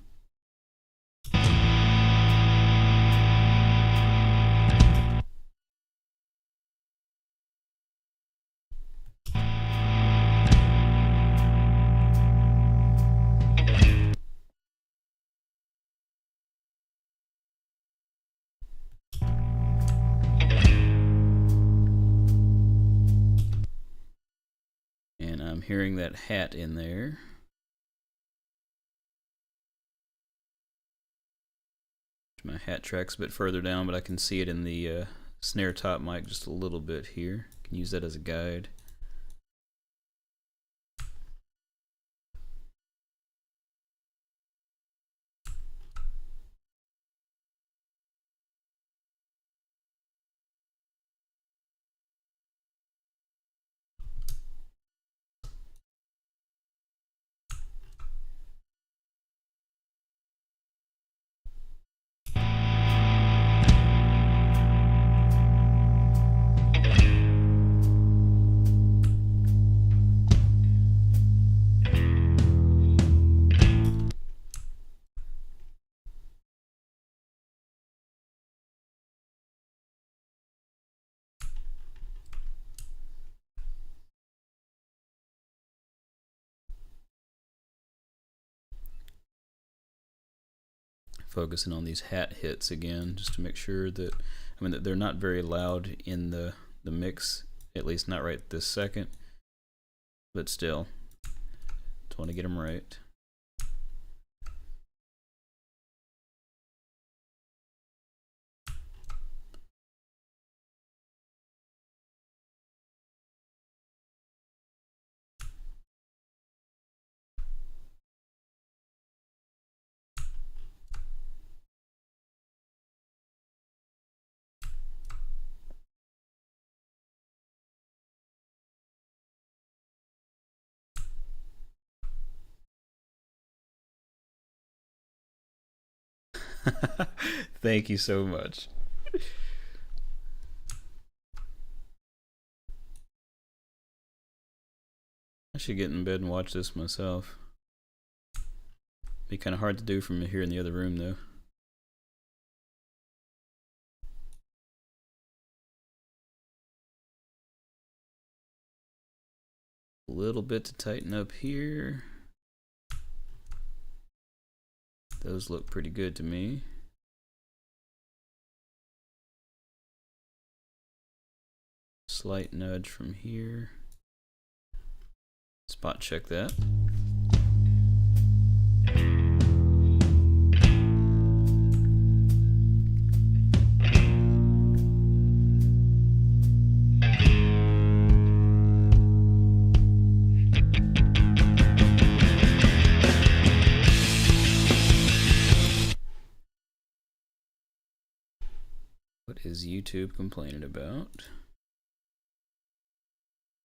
And I'm hearing that hat in there. My hat track's a bit further down, but I can see it in the snare top mic just a little bit here. Can use that as a guide. Focusing on these hat hits again, just to make sure that, I mean, that they're not very loud in the mix, at least not right this second, but still, just want to get them right. Thank you so much. I should get in bed and watch this myself. Be kind of hard to do from here in the other room, though. A little bit to tighten up here. Those look pretty good to me. Slight nudge from here. Spot check that. What is YouTube complaining about?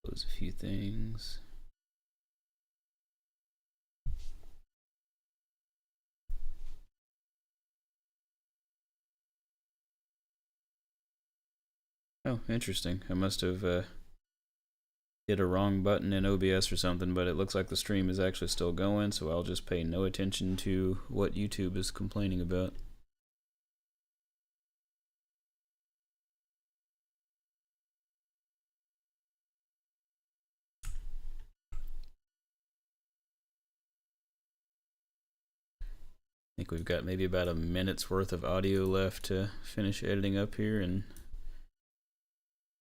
Close a few things. Oh, interesting. I must have hit a wrong button in OBS or something, but it looks like the stream is actually still going, so I'll just pay no attention to what YouTube is complaining about. I think we've got maybe about a minute's worth of audio left to finish editing up here, and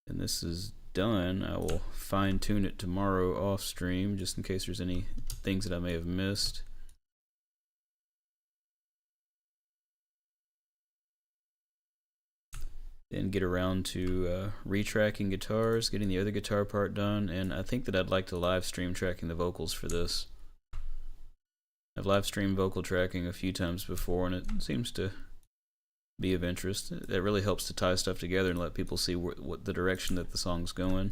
this is done. I will fine-tune it tomorrow off stream, just in case there's any things that I may have missed. Then get around to retracking guitars, getting the other guitar part done, and I think that I'd like to live stream tracking the vocals for this. I've live streamed vocal tracking a few times before, and it seems to be of interest. It really helps to tie stuff together and let people see what the direction that the song's going.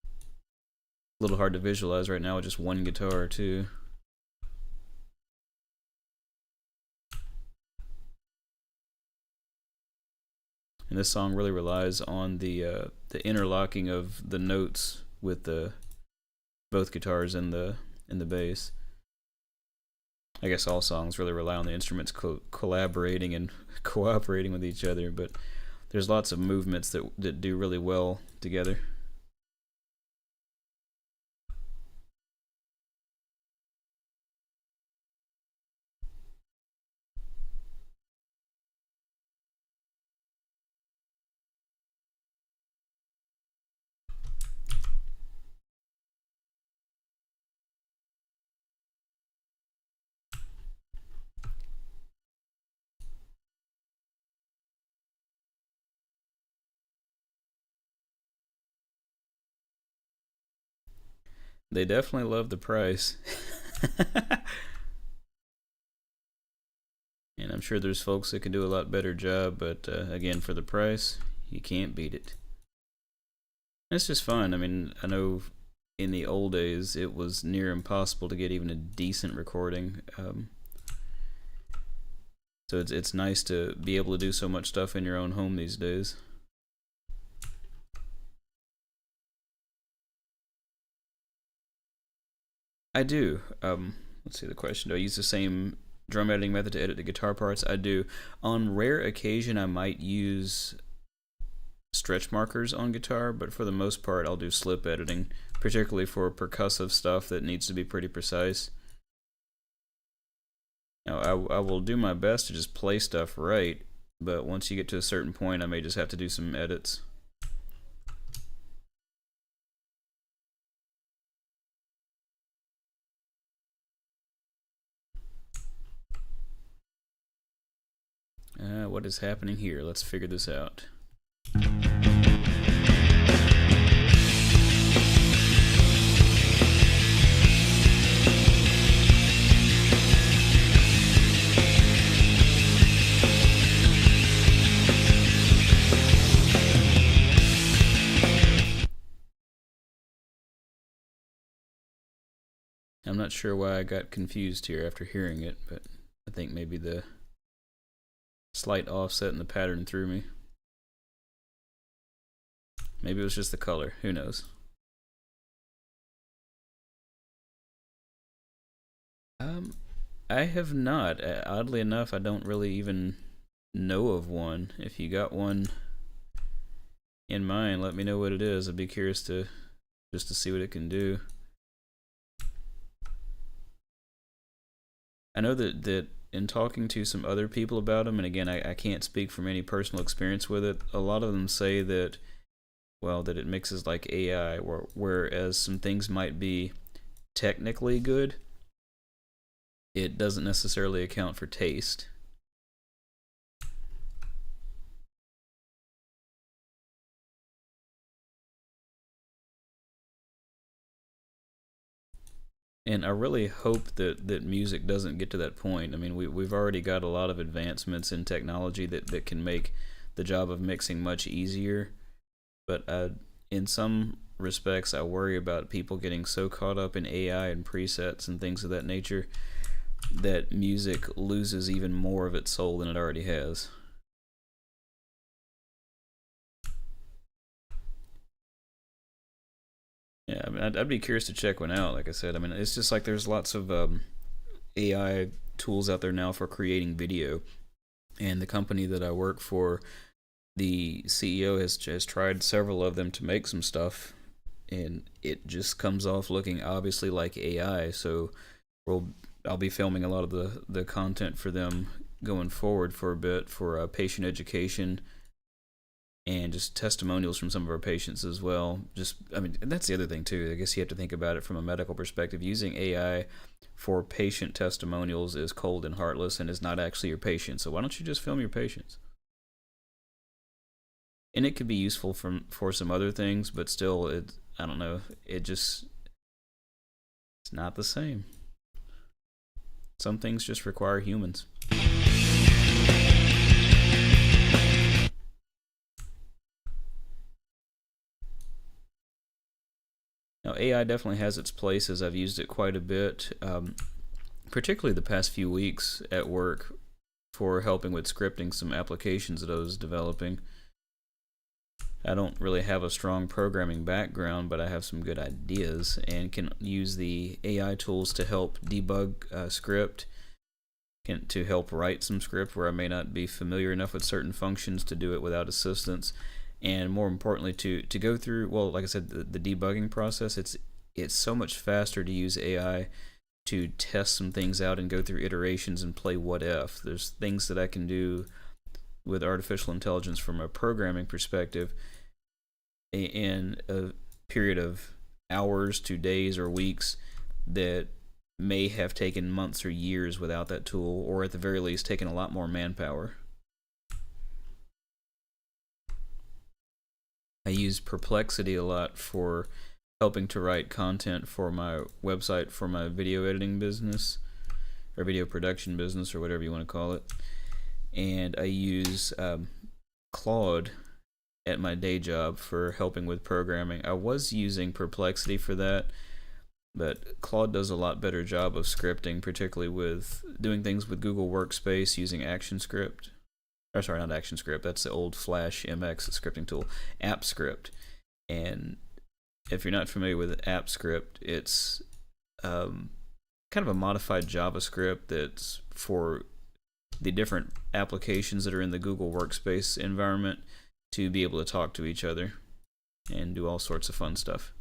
A little hard to visualize right now with just one guitar, too. And this song really relies on the interlocking of the notes with the both guitars and the bass. I guess all songs really rely on the instruments collaborating and cooperating with each other, but there's lots of movements that do really well together. They definitely love the price. And I'm sure there's folks that can do a lot better job, but again, for the price, you can't beat it. It's just fun. I mean, I know in the old days it was near impossible to get even a decent recording. So it's nice to be able to do so much stuff in your own home these days. I do. Let's see the question. Do I use the same drum editing method to edit the guitar parts? I do. On rare occasion, I might use stretch markers on guitar, but for the most part, I'll do slip editing, particularly for percussive stuff that needs to be pretty precise. Now, I will do my best to just play stuff right, but once you get to a certain point, I may just have to do some edits. What is happening here? Let's figure this out. I'm not sure why I got confused here after hearing it, but I think maybe the slight offset in the pattern threw me. Maybe it was just the color. Who knows? I have not. Oddly enough, I don't really even know of one. If you got one in mind, let me know what it is. I'd be curious to just to see what it can do. I know that in talking to some other people about them, and again, I can't speak from any personal experience with it, a lot of them say that, well, that it mixes like AI, whereas some things might be technically good, it doesn't necessarily account for taste. And I really hope that music doesn't get to that point. I mean, we've already got a lot of advancements in technology that can make the job of mixing much easier. But in some respects, I worry about people getting so caught up in AI and presets and things of that nature that music loses even more of its soul than it already has. Yeah, I mean, I'd be curious to check one out. Like I said, I mean, it's just like there's lots of AI tools out there now for creating video, and the company that I work for, the CEO has tried several of them to make some stuff, and it just comes off looking obviously like AI. So we'll I'll be filming a lot of the content for them going forward for a bit for patient education and just testimonials from some of our patients as well. Just, I mean, that's the other thing too. I guess you have to think about it from a medical perspective. Using AI for patient testimonials is cold and heartless and is not actually your patient. So why don't you just film your patients? And it could be useful for some other things, but still, I don't know. It's not the same. Some things just require humans. Now, AI definitely has its places. I've used it quite a bit, particularly the past few weeks at work for helping with scripting some applications that I was developing. I don't really have a strong programming background, but I have some good ideas and can use the AI tools to help debug script, to help write some script where I may not be familiar enough with certain functions to do it without assistance, and more importantly to go through, well, like I said, the debugging process. It's so much faster to use AI to test some things out and go through iterations and play what if. There's things that I can do with artificial intelligence from a programming perspective in a period of hours to days or weeks that may have taken months or years without that tool, or at the very least taken a lot more manpower. I use Perplexity a lot for helping to write content for my website for my video editing business, or video production business, or whatever you want to call it. And I use Claude at my day job for helping with programming. I was using Perplexity for that, but Claude does a lot better job of scripting, particularly with doing things with Google Workspace using ActionScript. Or sorry, not ActionScript. That's the old Flash MX scripting tool, AppScript. And if you're not familiar with AppScript, it's kind of a modified JavaScript that's for the different applications that are in the Google Workspace environment to be able to talk to each other and do all sorts of fun stuff.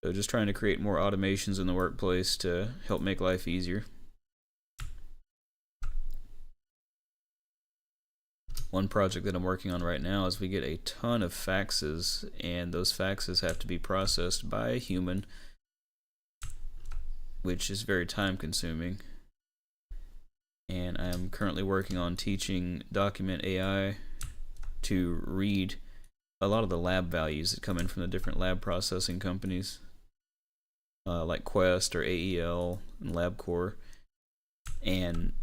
So just trying to create more automations in the workplace to help make life easier. One project that I'm working on right now is we get a ton of faxes, and those faxes have to be processed by a human, which is very time consuming. And I'm currently working on teaching Document AI to read a lot of the lab values that come in from the different lab processing companies, like Quest or AEL and LabCorp, and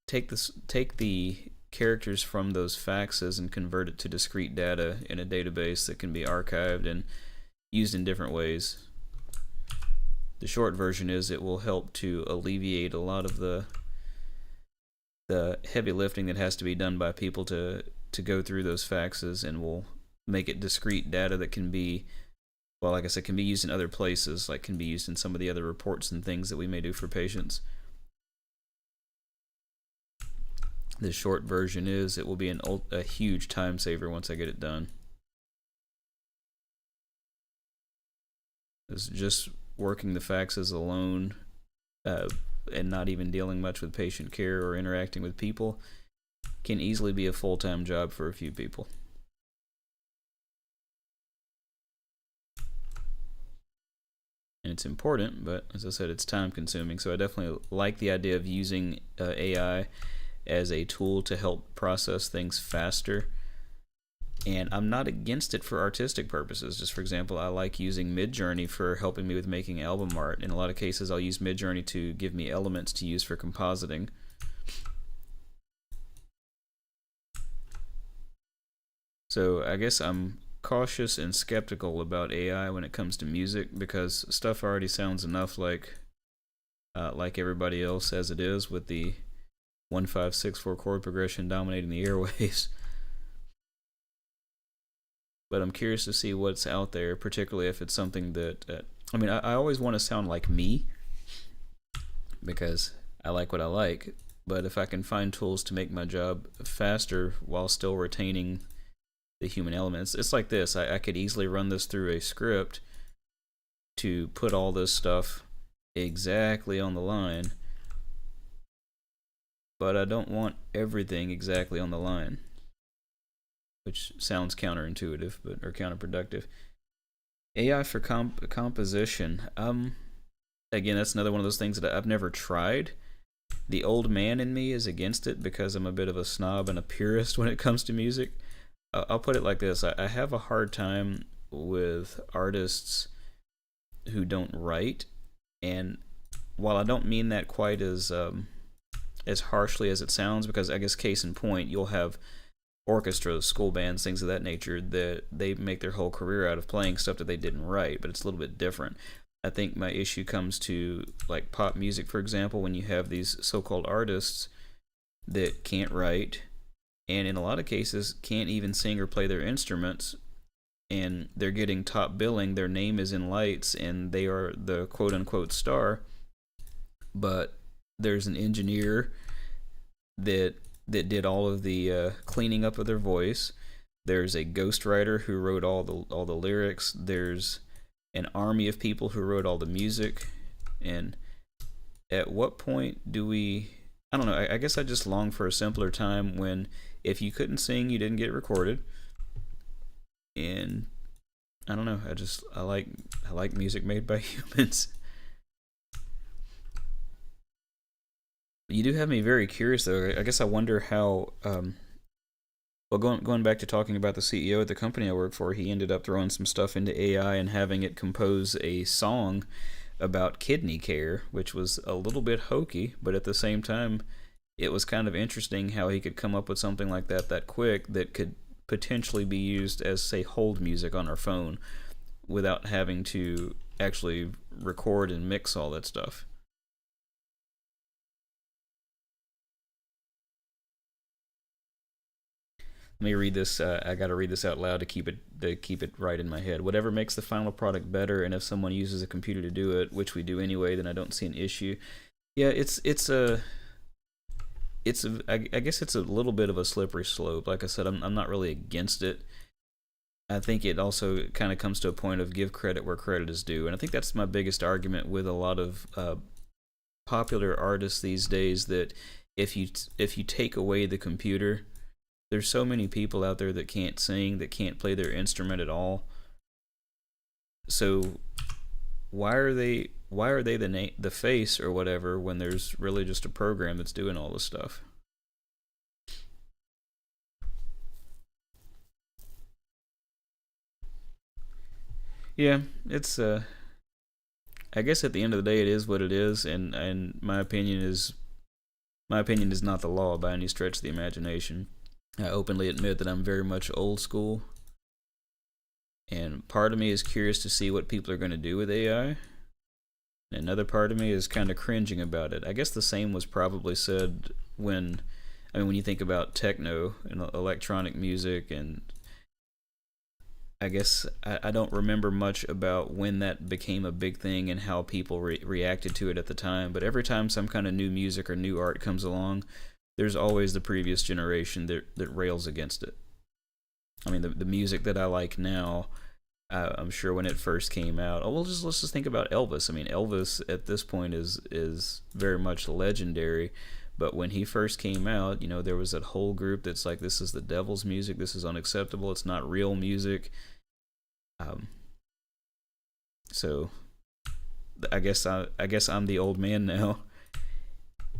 take the characters from those faxes and convert it to discrete data in a database that can be archived and used in different ways. The short version is it will help to alleviate a lot of the heavy lifting that has to be done by people to go through those faxes, and will make it discrete data that can be, well, like I said, can be used in other places, like can be used in some of the other reports and things that we may do for patients. The short version is it will be a huge time saver once I get it done. It's just working the faxes alone and not even dealing much with patient care or interacting with people can easily be a full-time job for a few people. And it's important, but as I said, it's time consuming. So I definitely like the idea of using AI as a tool to help process things faster. And I'm not against it for artistic purposes. Just for example, I like using Midjourney for helping me with making album art. In a lot of cases, I'll use Midjourney to give me elements to use for compositing. So I guess I'm cautious and skeptical about AI when it comes to music, because stuff already sounds enough like everybody else as it is, with the 1-5-6-4 chord progression dominating the airwaves. But I'm curious to see what's out there, particularly if it's something that I always want to sound like me, because I like what I like. But if I can find tools to make my job faster while still retaining the human elements, it's like this. I could easily run this through a script to put all this stuff exactly on the line, but I don't want everything exactly on the line, which sounds counterintuitive, or counterproductive. AI for composition. Again, that's another one of those things that I've never tried. The old man in me is against it because I'm a bit of a snob and a purist when it comes to music. I'll put it like this. I have a hard time with artists who don't write, and while I don't mean that quite as harshly as it sounds, because I guess case in point, you'll have orchestras, school bands, things of that nature that they make their whole career out of playing stuff that they didn't write, but it's a little bit different. I think my issue comes to like pop music, for example, when you have these so-called artists that can't write and in a lot of cases can't even sing or play their instruments, and they're getting top billing. Their name is in lights, and they are the quote unquote star. But there's an engineer that did all of the cleaning up of their voice. There's a ghostwriter who wrote all the lyrics. There's an army of people who wrote all the music. And at what point do we? I don't know. I guess I just long for a simpler time when if you couldn't sing, you didn't get recorded. And I don't know. I like music made by humans. You do have me very curious, though. I guess I wonder how. Well, going back to talking about the CEO at the company I work for, he ended up throwing some stuff into AI and having it compose a song about kidney care, which was a little bit hokey, but at the same time, it was kind of interesting how he could come up with something like that quick that could potentially be used as, say, hold music on our phone without having to actually record and mix all that stuff. Let me read this. I got to read this out loud to keep it right in my head. Whatever makes the final product better, and if someone uses a computer to do it, which we do anyway, then I don't see an issue. Yeah, I guess it's a little bit of a slippery slope. Like I said, I'm not really against it. I think it also kind of comes to a point of give credit where credit is due, and I think that's my biggest argument with a lot of popular artists these days. That if you take away the computer, there's so many people out there that can't sing, that can't play their instrument at all. So why are they the face or whatever when there's really just a program that's doing all this stuff? Yeah, it's I guess at the end of the day it is what it is, and my opinion is not the law by any stretch of the imagination. I openly admit that I'm very much old school, and part of me is curious to see what people are going to do with AI, and another part of me is kind of cringing about it. I guess the same was probably said when, I mean, when you think about techno and electronic music, and I guess I don't remember much about when that became a big thing and how people reacted to it at the time, but every time some kind of new music or new art comes along, there's always the previous generation that rails against it. I mean, the music that I like now, I'm sure when it first came out. Oh well, just let's just think about Elvis. I mean, Elvis at this point is very much legendary. But when he first came out, there was that whole group that's like, this is the devil's music. This is unacceptable. It's not real music. Um, so I guess I'm the old man now,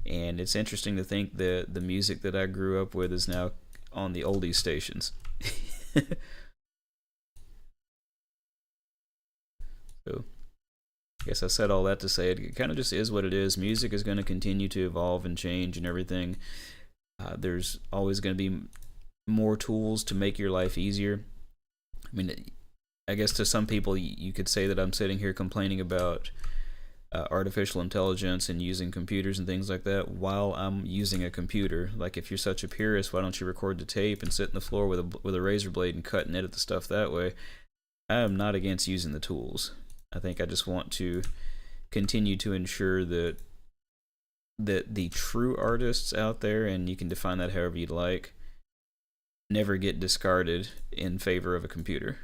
and it's interesting to think that the music that I grew up with is now on the oldies stations. So I guess I said all that to say it kind of just is what it is. Music is going to continue to evolve and change and everything. There's always going to be more tools to make your life easier. I mean, I guess to some people you could say that I'm sitting here complaining about artificial intelligence and using computers and things like that while I'm using a computer. Like, if you're such a purist, why don't you record the tape and sit in the floor with a razor blade and cut and edit the stuff that way? I am not against using the tools. I think I just want to continue to ensure that the true artists out there, and you can define that however you'd like, never get discarded in favor of a computer.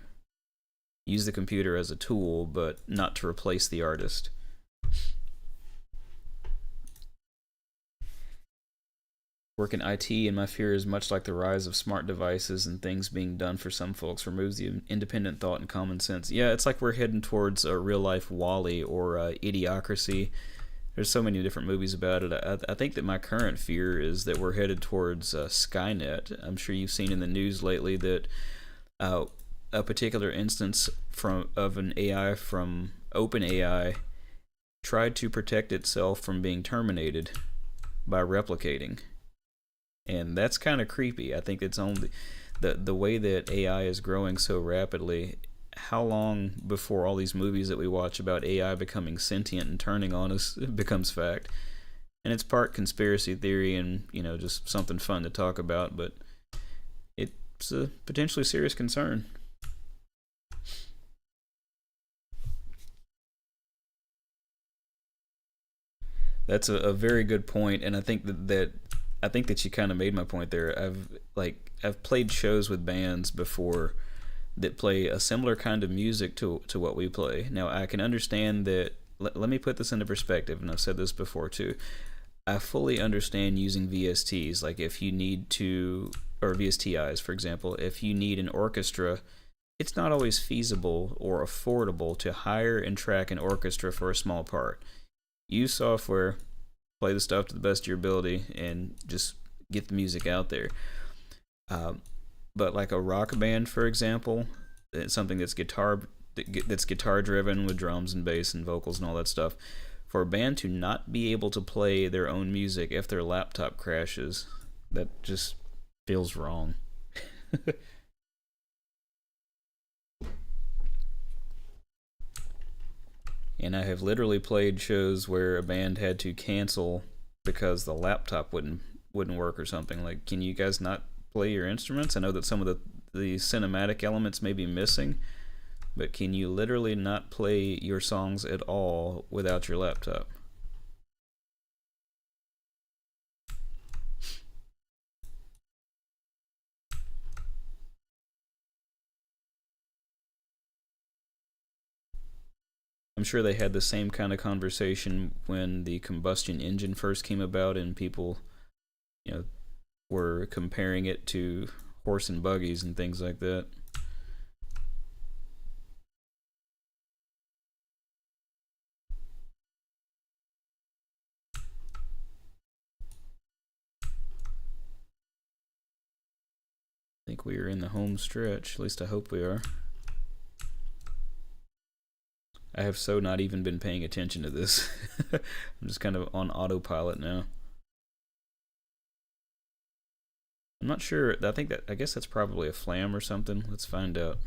Use the computer as a tool, but not to replace the artist. Work in IT, and my fear is much like the rise of smart devices and things being done for some folks removes the independent thought and common sense. Yeah, it's like we're heading towards a real life Wall-E or Idiocracy. There's so many different movies about it. I think that my current fear is that we're headed towards Skynet. I'm sure you've seen in the news lately that a particular instance of an AI from OpenAI tried to protect itself from being terminated by replicating. And that's kind of creepy. I think it's only the way that AI is growing so rapidly. How long before all these movies that we watch about AI becoming sentient and turning on us becomes fact? And it's part conspiracy theory and just something fun to talk about. But it's a potentially serious concern. That's a very good point, and I think that you kind of made my point there. I've played shows with bands before that play a similar kind of music to what we play. Now I can understand that. Let me put this into perspective, and I've said this before too. I fully understand using VSTs, like if you need to, or VSTIs, for example, if you need an orchestra, it's not always feasible or affordable to hire and track an orchestra for a small part. Use software, play the stuff to the best of your ability, and just get the music out there. Um, but like a rock band, for example, it's something that's guitar driven with drums and bass and vocals and all that stuff. For a band to not be able to play their own music if their laptop crashes, that just feels wrong. And I have literally played shows where a band had to cancel because the laptop wouldn't work or something. Like, can you guys not play your instruments? I know that some of the cinematic elements may be missing, but can you literally not play your songs at all without your laptop? I'm sure they had the same kind of conversation when the combustion engine first came about and people, you know, were comparing it to horse and buggies and things like that. I think we are in the home stretch. At least I hope we are. I have so not even been paying attention to this. I'm just kind of on autopilot now. I'm not sure. I guess that's probably a flam or something. Let's find out.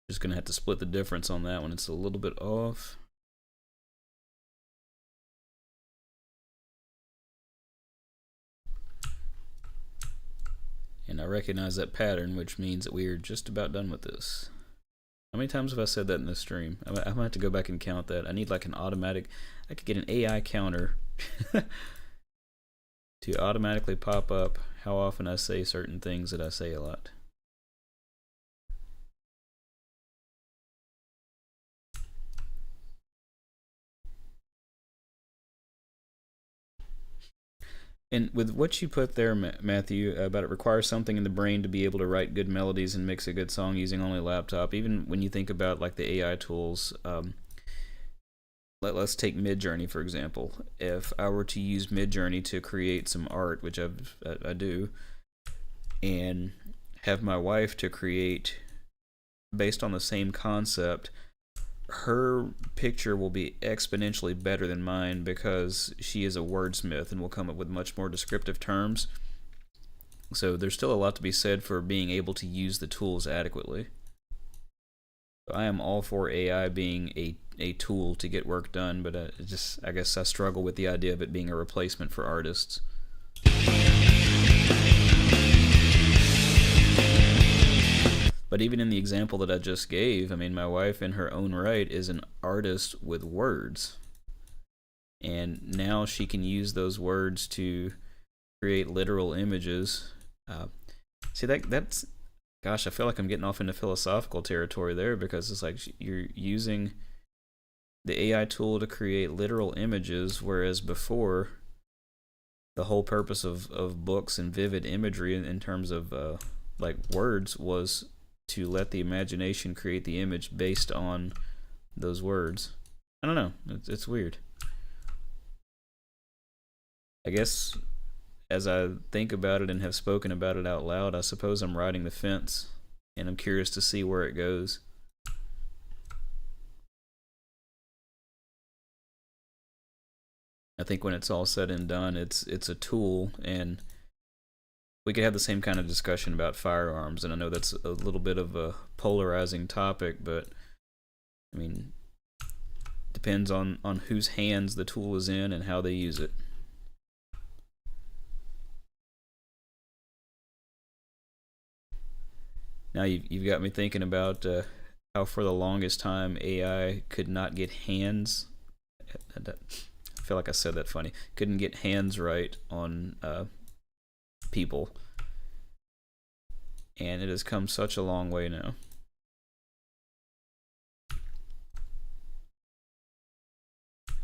Just gonna have to split the difference on that one. It's a little bit off. And I recognize that pattern, which means that we are just about done with this. How many times have I said that in this stream? I'm gonna have to go back and count that. I need like an automatic. I could get an AI counter to automatically pop up how often I say certain things that I say a lot. And with what you put there, Matthew, about it requires something in the brain to be able to write good melodies and mix a good song using only a laptop. Even when you think about like the AI tools, let's take Midjourney for example. If I were to use Midjourney to create some art, which I do, and have my wife to create based on the same concept, her picture will be exponentially better than mine because she is a wordsmith and will come up with much more descriptive terms. So there's still a lot to be said for being able to use the tools adequately. I am all for AI being a tool to get work done, but I guess I struggle with the idea of it being a replacement for artists. But even in the example that I just gave, I mean, my wife in her own right is an artist with words. And now she can use those words to create literal images. See, that's, gosh, I feel like I'm getting off into philosophical territory there because it's like you're using the AI tool to create literal images, whereas before, the whole purpose of books and vivid imagery in terms of like words was to let the imagination create the image based on those words. I don't know. It's weird. I guess as I think about it and have spoken about it out loud, I suppose I'm riding the fence and I'm curious to see where it goes. I think when it's all said and done, it's a tool, and we could have the same kind of discussion about firearms, and I know that's a little bit of a polarizing topic, but I mean, depends on whose hands the tool is in and how they use it. Now you've got me thinking about how for the longest time AI could not get hands. I feel like I said that funny. Couldn't get hands right on people, and it has come such a long way now.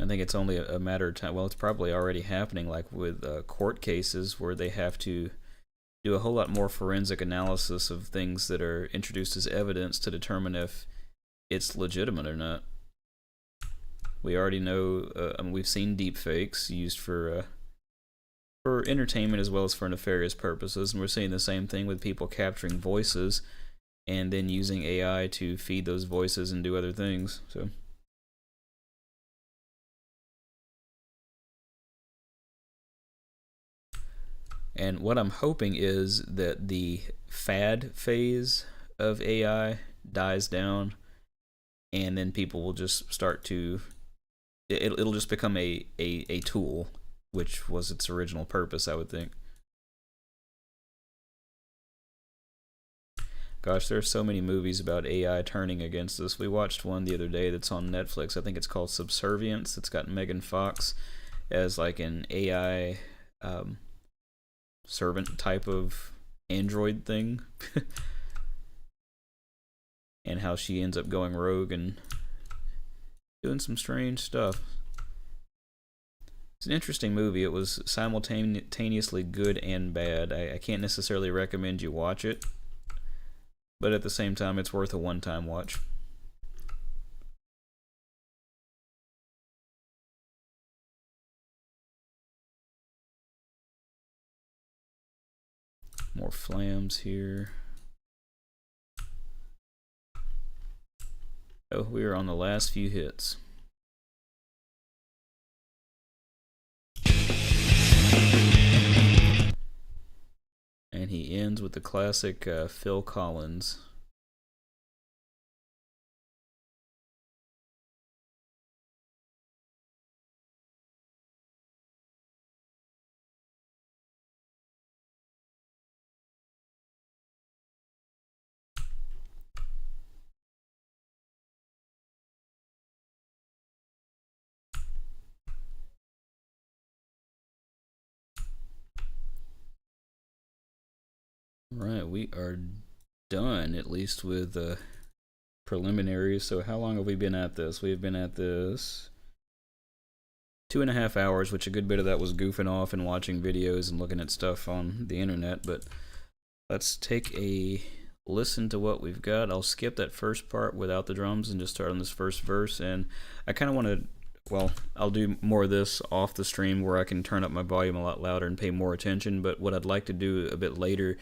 I think it's only a matter of time. Well, it's probably already happening, like with court cases where they have to do a whole lot more forensic analysis of things that are introduced as evidence to determine if it's legitimate or not. We already know, I mean, we've seen deep fakes used for entertainment as well as for nefarious purposes, and we're seeing the same thing with people capturing voices and then using AI to feed those voices and do other things. So. And what I'm hoping is that the fad phase of AI dies down, and then people will just start to, it'll just become a tool, which was its original purpose, I would think. Gosh, there are so many movies about AI turning against us. We watched one the other day that's on Netflix. I think it's called Subservience. It's got Megan Fox as like an AI servant type of android thing. And how she ends up going rogue and doing some strange stuff. It's an interesting movie. It was simultaneously good and bad. I can't necessarily recommend you watch it, but at the same time, it's worth a one-time watch. More flams here. Oh, we are on the last few hits. And he ends with the classic Phil Collins. Right, we are done, at least with preliminaries. So how long have we been at this? We've been at this 2.5 hours, which a good bit of that was goofing off and watching videos and looking at stuff on the internet. But let's take a listen to what we've got. I'll skip that first part without the drums and just start on this first verse. And I kind of want to, well, I'll do more of this off the stream where I can turn up my volume a lot louder and pay more attention. But what I'd like to do a bit later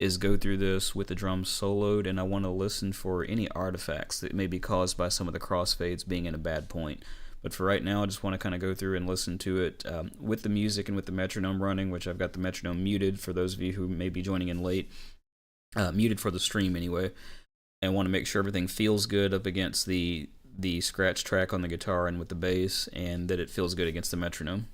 is go through this with the drums soloed, and I want to listen for any artifacts that may be caused by some of the crossfades being in a bad point. But for right now, I just want to kind of go through and listen to it with the music and with the metronome running, which I've got the metronome muted for those of you who may be joining in late. Muted for the stream anyway. And want to make sure everything feels good up against the scratch track on the guitar and with the bass, and that it feels good against the metronome.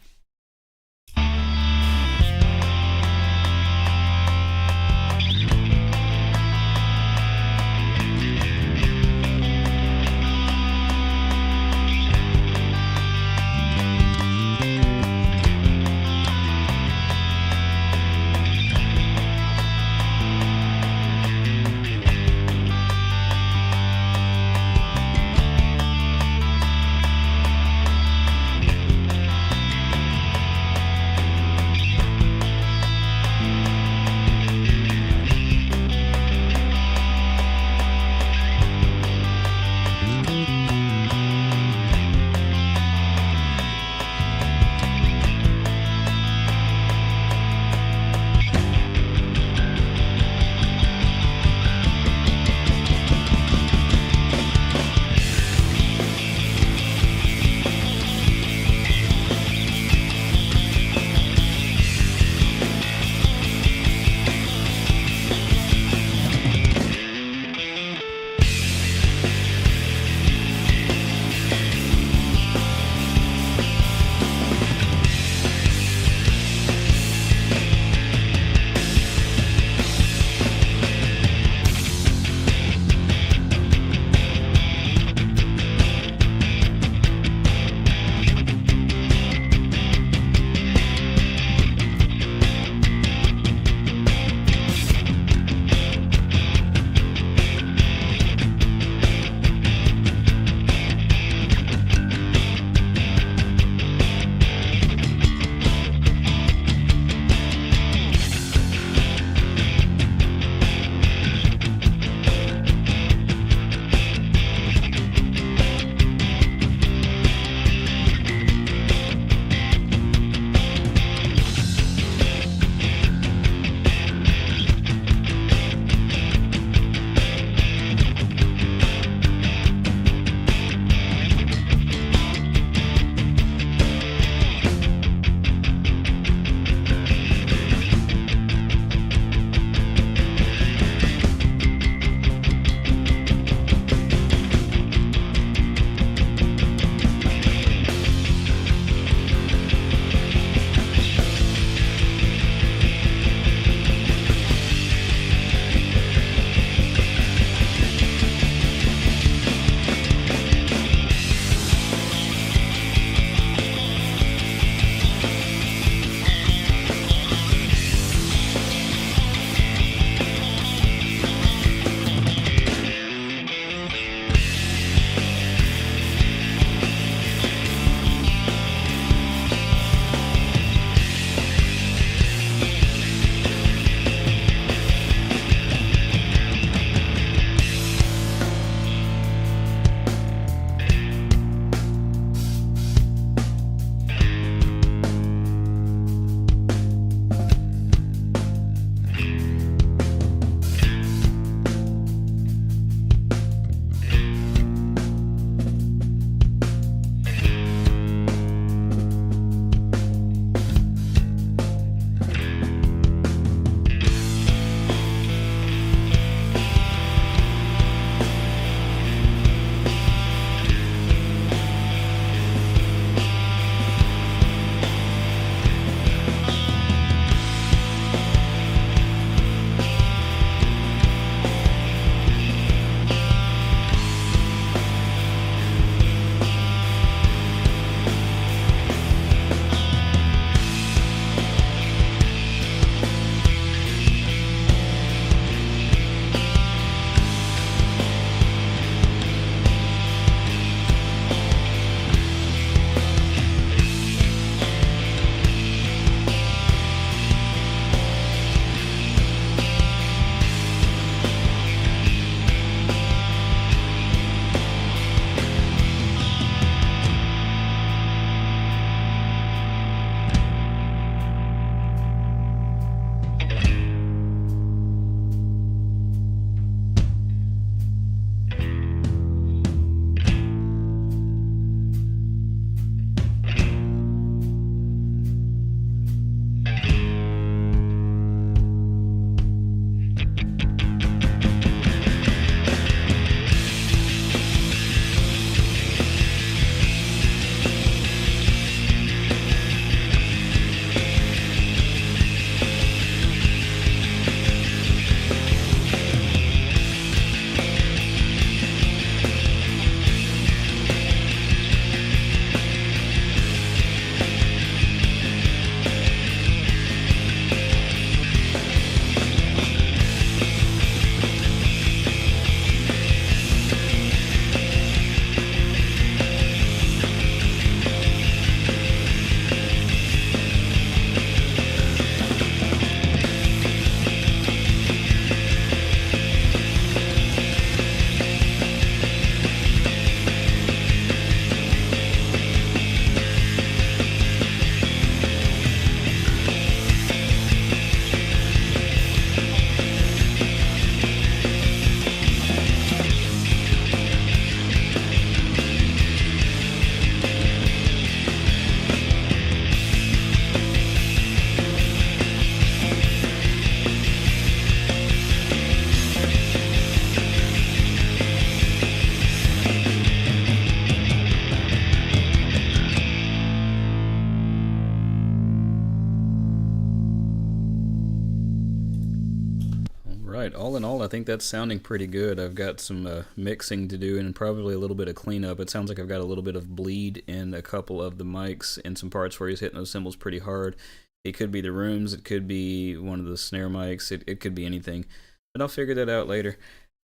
Alright, all in all, I think that's sounding pretty good. I've got some mixing to do and probably a little bit of cleanup. It sounds like I've got a little bit of bleed in a couple of the mics in some parts where he's hitting those cymbals pretty hard. It could be the rooms, it could be one of the snare mics, it could be anything. But I'll figure that out later.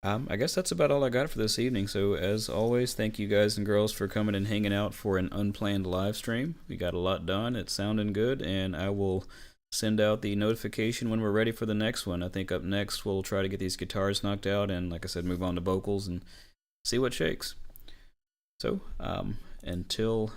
I guess that's about all I got for this evening. So, as always, thank you guys and girls for coming and hanging out for an unplanned live stream. We got a lot done. It's sounding good, and I will send out the notification when we're ready for the next one. I think up next we'll try to get these guitars knocked out, and like I said, move on to vocals and see what shakes. So, until